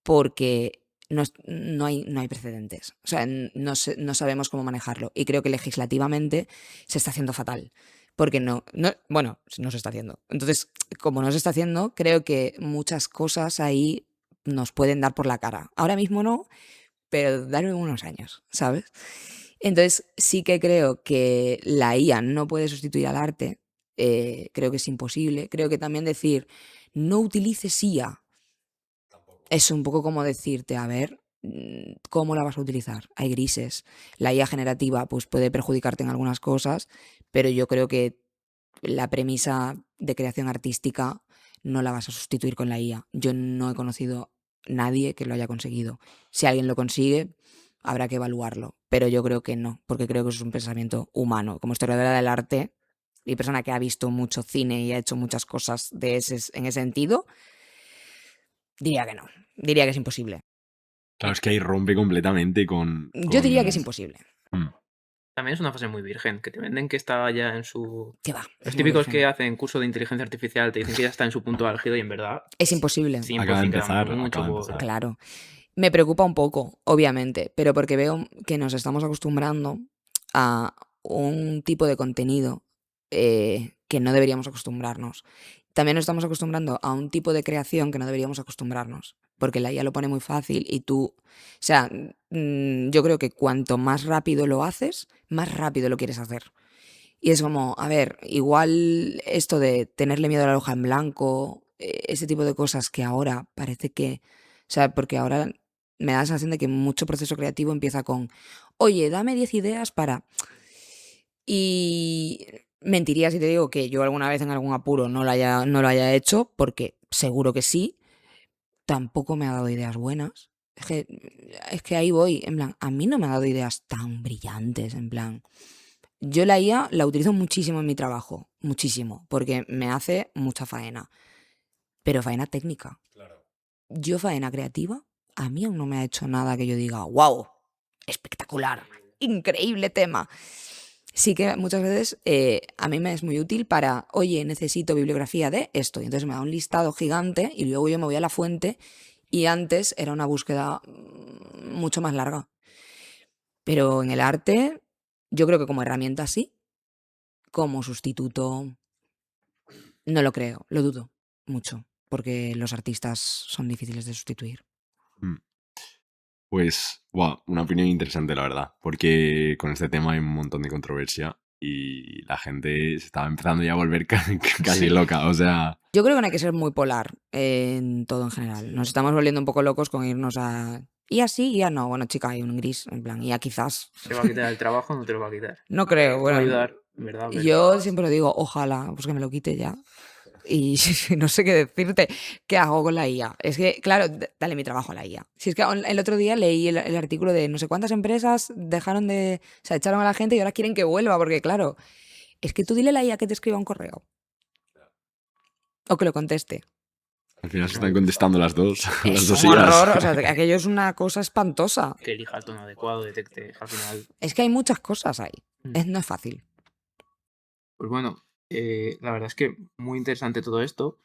porque no hay precedentes. O sea, no sabemos cómo manejarlo. Y creo que legislativamente se está haciendo fatal. Porque bueno, no se está haciendo. Entonces, como no se está haciendo, creo que muchas cosas ahí nos pueden dar por la cara. Ahora mismo no, pero darme unos años, ¿sabes? Entonces, sí que creo que la IA no puede sustituir al arte. Creo que es imposible. Creo que también decir, no utilices IA es un poco como decirte, a ver, ¿cómo la vas a utilizar? Hay grises. La IA generativa pues puede perjudicarte en algunas cosas, pero yo creo que la premisa de creación artística no la vas a sustituir con la IA. Yo no he conocido nadie que lo haya conseguido. Si alguien lo consigue, habrá que evaluarlo, pero yo creo que no, porque creo que eso es un pensamiento humano. Como historiadora del arte y persona que ha visto mucho cine y ha hecho muchas cosas en ese sentido, diría que no. Diría que es imposible. Claro, es que ahí rompe completamente Yo diría que es imposible. Mm. También es una fase muy virgen, que te venden que está ya en su... ¿Qué va? Los Es muy típicos virgen. que hacen curso de inteligencia artificial te dicen que ya está en su punto álgido y en verdad Es imposible. 100% Acaba de queda empezar, mucho acaba de por... empezar. Claro. Me preocupa un poco, obviamente, pero porque veo que nos estamos acostumbrando a un tipo de contenido que no deberíamos acostumbrarnos. También nos estamos acostumbrando a un tipo de creación que no deberíamos acostumbrarnos, porque la IA lo pone muy fácil y tú, o sea, yo creo que cuanto más rápido lo haces, más rápido lo quieres hacer. Y es como, a ver, igual esto de tenerle miedo a la hoja en blanco, ese tipo de cosas que ahora parece que, o sea, porque ahora me da la sensación de que mucho proceso creativo empieza con, oye, dame 10 ideas para... Y mentiría si te digo que yo alguna vez en algún apuro no lo haya hecho, porque seguro que sí, tampoco me ha dado ideas buenas. Es que ahí voy, en plan, a mí no me ha dado ideas tan brillantes, en plan. Yo la IA la utilizo muchísimo en mi trabajo, muchísimo, porque me hace mucha faena, pero faena técnica. Yo faena creativa, a mí aún no me ha hecho nada que yo diga, wow, espectacular, increíble tema. Sí que muchas veces a mí me es muy útil para, oye, necesito bibliografía de esto, y entonces me da un listado gigante y luego yo me voy a la fuente y antes era una búsqueda mucho más larga. Pero en el arte, yo creo que como herramienta sí, como sustituto no lo creo, lo dudo mucho, porque los artistas son difíciles de sustituir. Mm. Pues, wow, una opinión interesante, la verdad, porque con este tema hay un montón de controversia y la gente se estaba empezando ya a volver casi Sí. loca, o sea, Yo creo que no hay que ser muy polar en todo en general. Nos estamos volviendo un poco locos con irnos a... Y así, y ya no. Bueno, chica, hay un gris, en plan, y ya quizás. ¿Te va a quitar el trabajo o no te lo va a quitar? No creo, Te va a bueno. ayudar, en verdad, pero... Yo siempre lo digo, ojalá, pues que me lo quite ya. Y no sé qué decirte, ¿qué hago con la IA? Es que, claro, dale mi trabajo a la IA. Si es que el otro día leí el artículo de no sé cuántas empresas dejaron de... O sea, echaron a la gente y ahora quieren que vuelva, porque claro, es que tú dile a la IA que te escriba un correo. O que lo conteste. al final se están contestando las dos, las Es dos un ideas. horror, o sea, aquello es una cosa espantosa. Que elija el tono adecuado, detecte al final... Es que hay muchas cosas ahí. Mm. No es fácil. Pues bueno, la verdad es que muy interesante todo esto.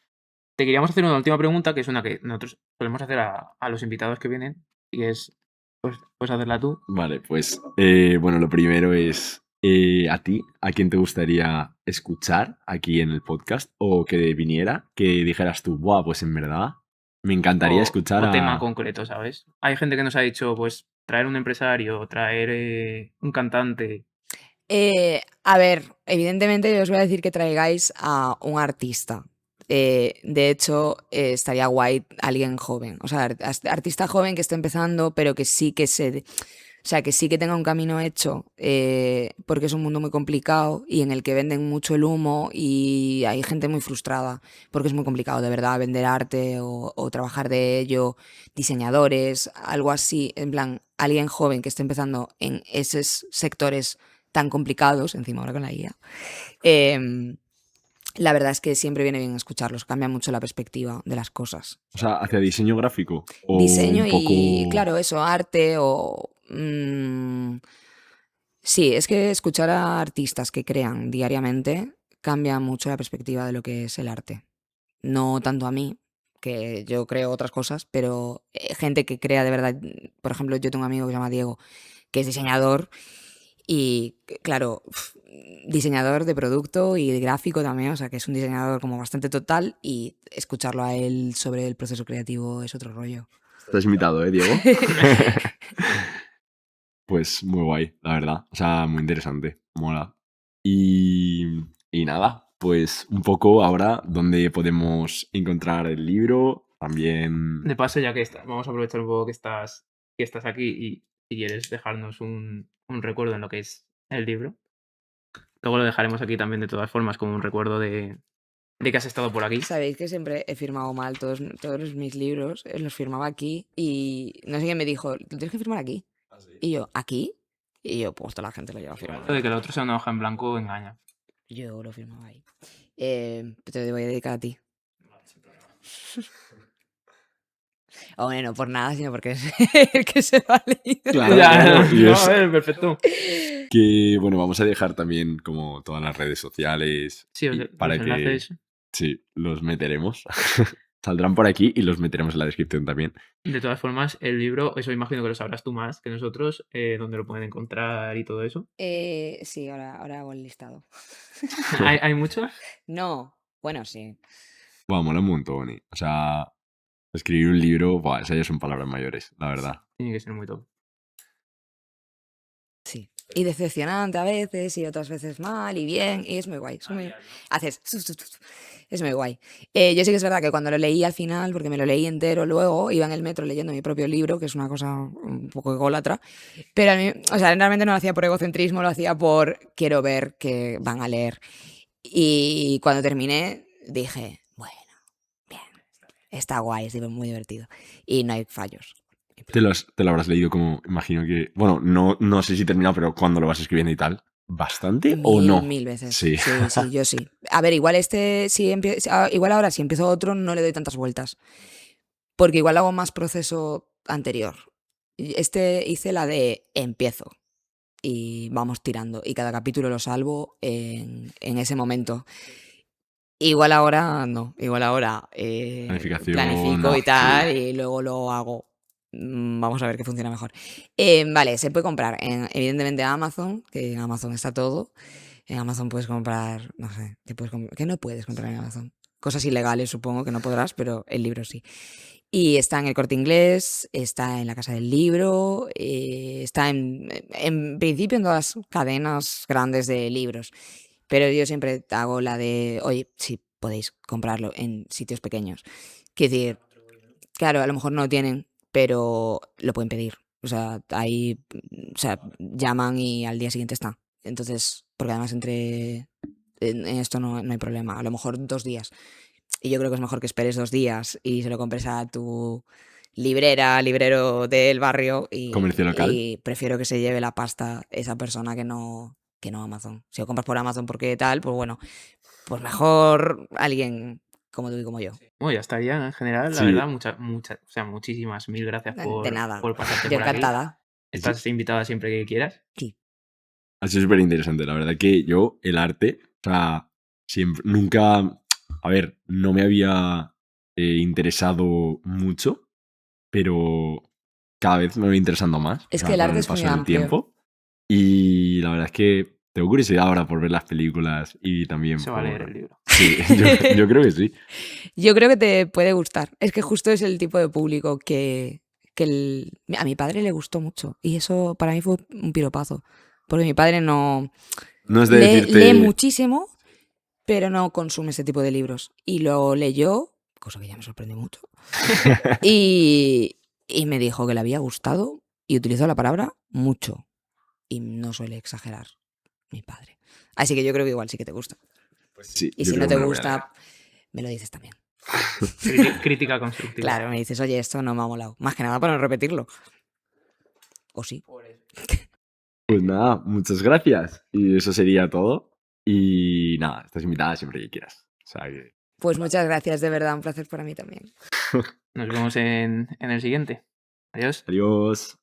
Te queríamos hacer una última pregunta, que es una que nosotros solemos hacer a los invitados que vienen, y es, pues, puedes hacerla tú. Vale, pues, bueno, lo primero es, a ti, ¿a quién te gustaría escuchar aquí en el podcast? O que viniera, que dijeras tú, buah, pues en verdad, me encantaría escuchar o tema a... concreto, ¿sabes? Hay gente que nos ha dicho, pues, traer un empresario, traer un cantante. A ver, evidentemente yo os voy a decir que traigáis a un artista. De hecho, estaría guay alguien joven. O sea, artista joven que esté empezando, pero que sí que se... O sea, que sí que tenga un camino hecho, porque es un mundo muy complicado y en el que venden mucho el humo y hay gente muy frustrada, porque es muy complicado de verdad vender arte o trabajar de ello, diseñadores, algo así, en plan, alguien joven que esté empezando en esos sectores tan complicados, encima ahora con la IA. La verdad es que siempre viene bien escucharlos, cambia mucho la perspectiva de las cosas. O sea, hacia diseño gráfico. O Diseño un y, poco. claro, eso, arte o... sí, es que escuchar a artistas que crean diariamente cambia mucho la perspectiva de lo que es el arte. No tanto a mí, que yo creo otras cosas, pero gente que crea de verdad. Por ejemplo, yo tengo un amigo que se llama Diego, que es diseñador y, claro, diseñador de producto y de gráfico también, o sea, que es un diseñador como bastante total y escucharlo a él sobre el proceso creativo es otro rollo. Estás invitado, Diego? Pues muy guay, la verdad. O sea, muy interesante. Mola. Y nada, pues un poco ahora dónde podemos encontrar el libro. También. De paso, ya que vamos a aprovechar un poco que estás aquí y si quieres dejarnos un recuerdo en lo que es el libro. Luego lo dejaremos aquí también de todas formas como un recuerdo de que has estado por aquí. Sabéis que siempre he firmado mal todos mis libros, los firmaba aquí y no sé quién me dijo, lo tienes que firmar aquí. Y yo, ¿aquí? Y yo, pues toda la gente lo lleva firmado. Esto de que el otro sea una hoja en blanco engaña. Yo lo firmaba ahí. Te voy a dedicar a ti. O bueno, no por nada, sino porque es el que se lo ha leído. Claro, Ya, claro, y no, es- a ver, perfecto. Que bueno, vamos a dejar también como todas las redes sociales Sí, y los para que enlaces. sí, los meteremos. Saldrán por aquí y los meteremos en la descripción también. De todas formas, el libro, eso imagino que lo sabrás tú más que nosotros, dónde lo pueden encontrar y todo eso. Sí, ahora hago el listado. ¿Hay muchos? No, bueno, sí. Buah, mola un montón. O sea, escribir un libro, buah, esas ya son palabras mayores, la verdad. Tiene que ser muy top. Sí. Y decepcionante a veces, y otras veces mal, y bien, y es muy guay. Haces... Es muy guay. Yo sí que es verdad que cuando lo leí al final, porque me lo leí entero luego, iba en el metro leyendo mi propio libro, que es una cosa un poco ególatra, pero a mí, o sea, realmente no lo hacía por egocentrismo, lo hacía por quiero ver qué van a leer. Y cuando terminé, dije, bueno, bien, está guay, es muy divertido. Y no hay fallos. Te lo habrás leído como, imagino que. Bueno, no sé si terminado, pero cuando lo vas escribiendo y tal. ¿Bastante o no? Mil veces. Sí. Sí, yo sí. A ver, igual igual ahora si empiezo otro no le doy tantas vueltas. Porque igual hago más proceso anterior. Hice la de empiezo y vamos tirando. Y cada capítulo lo salvo en ese momento. Igual ahora no. Igual ahora Planificación planifico y a tal full. y luego lo hago. Vamos a ver qué funciona mejor. Vale, se puede comprar evidentemente a Amazon, que en Amazon está todo. En Amazon puedes comprar, no sé, ¿qué no puedes comprar en Amazon? Cosas ilegales supongo que no podrás, pero el libro sí. Y está en el Corte Inglés, está en la Casa del Libro, está en principio en todas las cadenas grandes de libros. Pero yo siempre hago la de, oye, si podéis comprarlo en sitios pequeños. Quiero decir, claro, a lo mejor no lo tienen, pero lo pueden pedir. O sea, ahí, o sea, llaman y al día siguiente está. Entonces, porque además en esto no hay problema. A lo mejor 2 días. Y yo creo que es mejor que esperes 2 días y se lo compres a tu librero del barrio Comercio local. y prefiero que se lleve la pasta esa persona que no Amazon. Si lo compras por Amazon porque tal, pues bueno, pues mejor alguien como tú y como yo. Bueno, ya estaría en general, la Sí. verdad, o sea, muchísimas mil gracias De nada. por pasarte Yo por aquí. encantada. Estás invitada siempre que quieras. Sí. Ha sido súper interesante. La verdad que yo, el arte, o sea, siempre, nunca. A ver, no me había interesado mucho, pero cada vez me va interesando más. Es o sea, que el con arte el es muy paso del amplio. tiempo. Y la verdad es que tengo curiosidad ahora por ver las películas y también Se va a leer el libro. Sí, yo creo que sí. Yo creo que te puede gustar. Es que justo es el tipo de público a mi padre le gustó mucho. Y eso para mí fue un piropazo. Porque mi padre no No es de lee decirte. muchísimo, pero no consume ese tipo de libros. Y lo leyó, cosa que ya me sorprendió mucho. Y me dijo que le había gustado y utilizo la palabra mucho. Y no suele exagerar mi padre. Así que yo creo que igual sí que te gusta. Pues sí, Y yo si creo no que te me lo voy a leer. gusta, me lo dices también. Crítica constructiva. Claro, me dices, oye, esto no me ha molado. Más que nada para no repetirlo. ¿O sí? Pues nada, muchas gracias. Y eso sería todo. Y nada, estás invitada siempre que quieras. O sea que... Pues muchas gracias, de verdad, un placer para mí también. Nos vemos en el siguiente. Adiós. Adiós.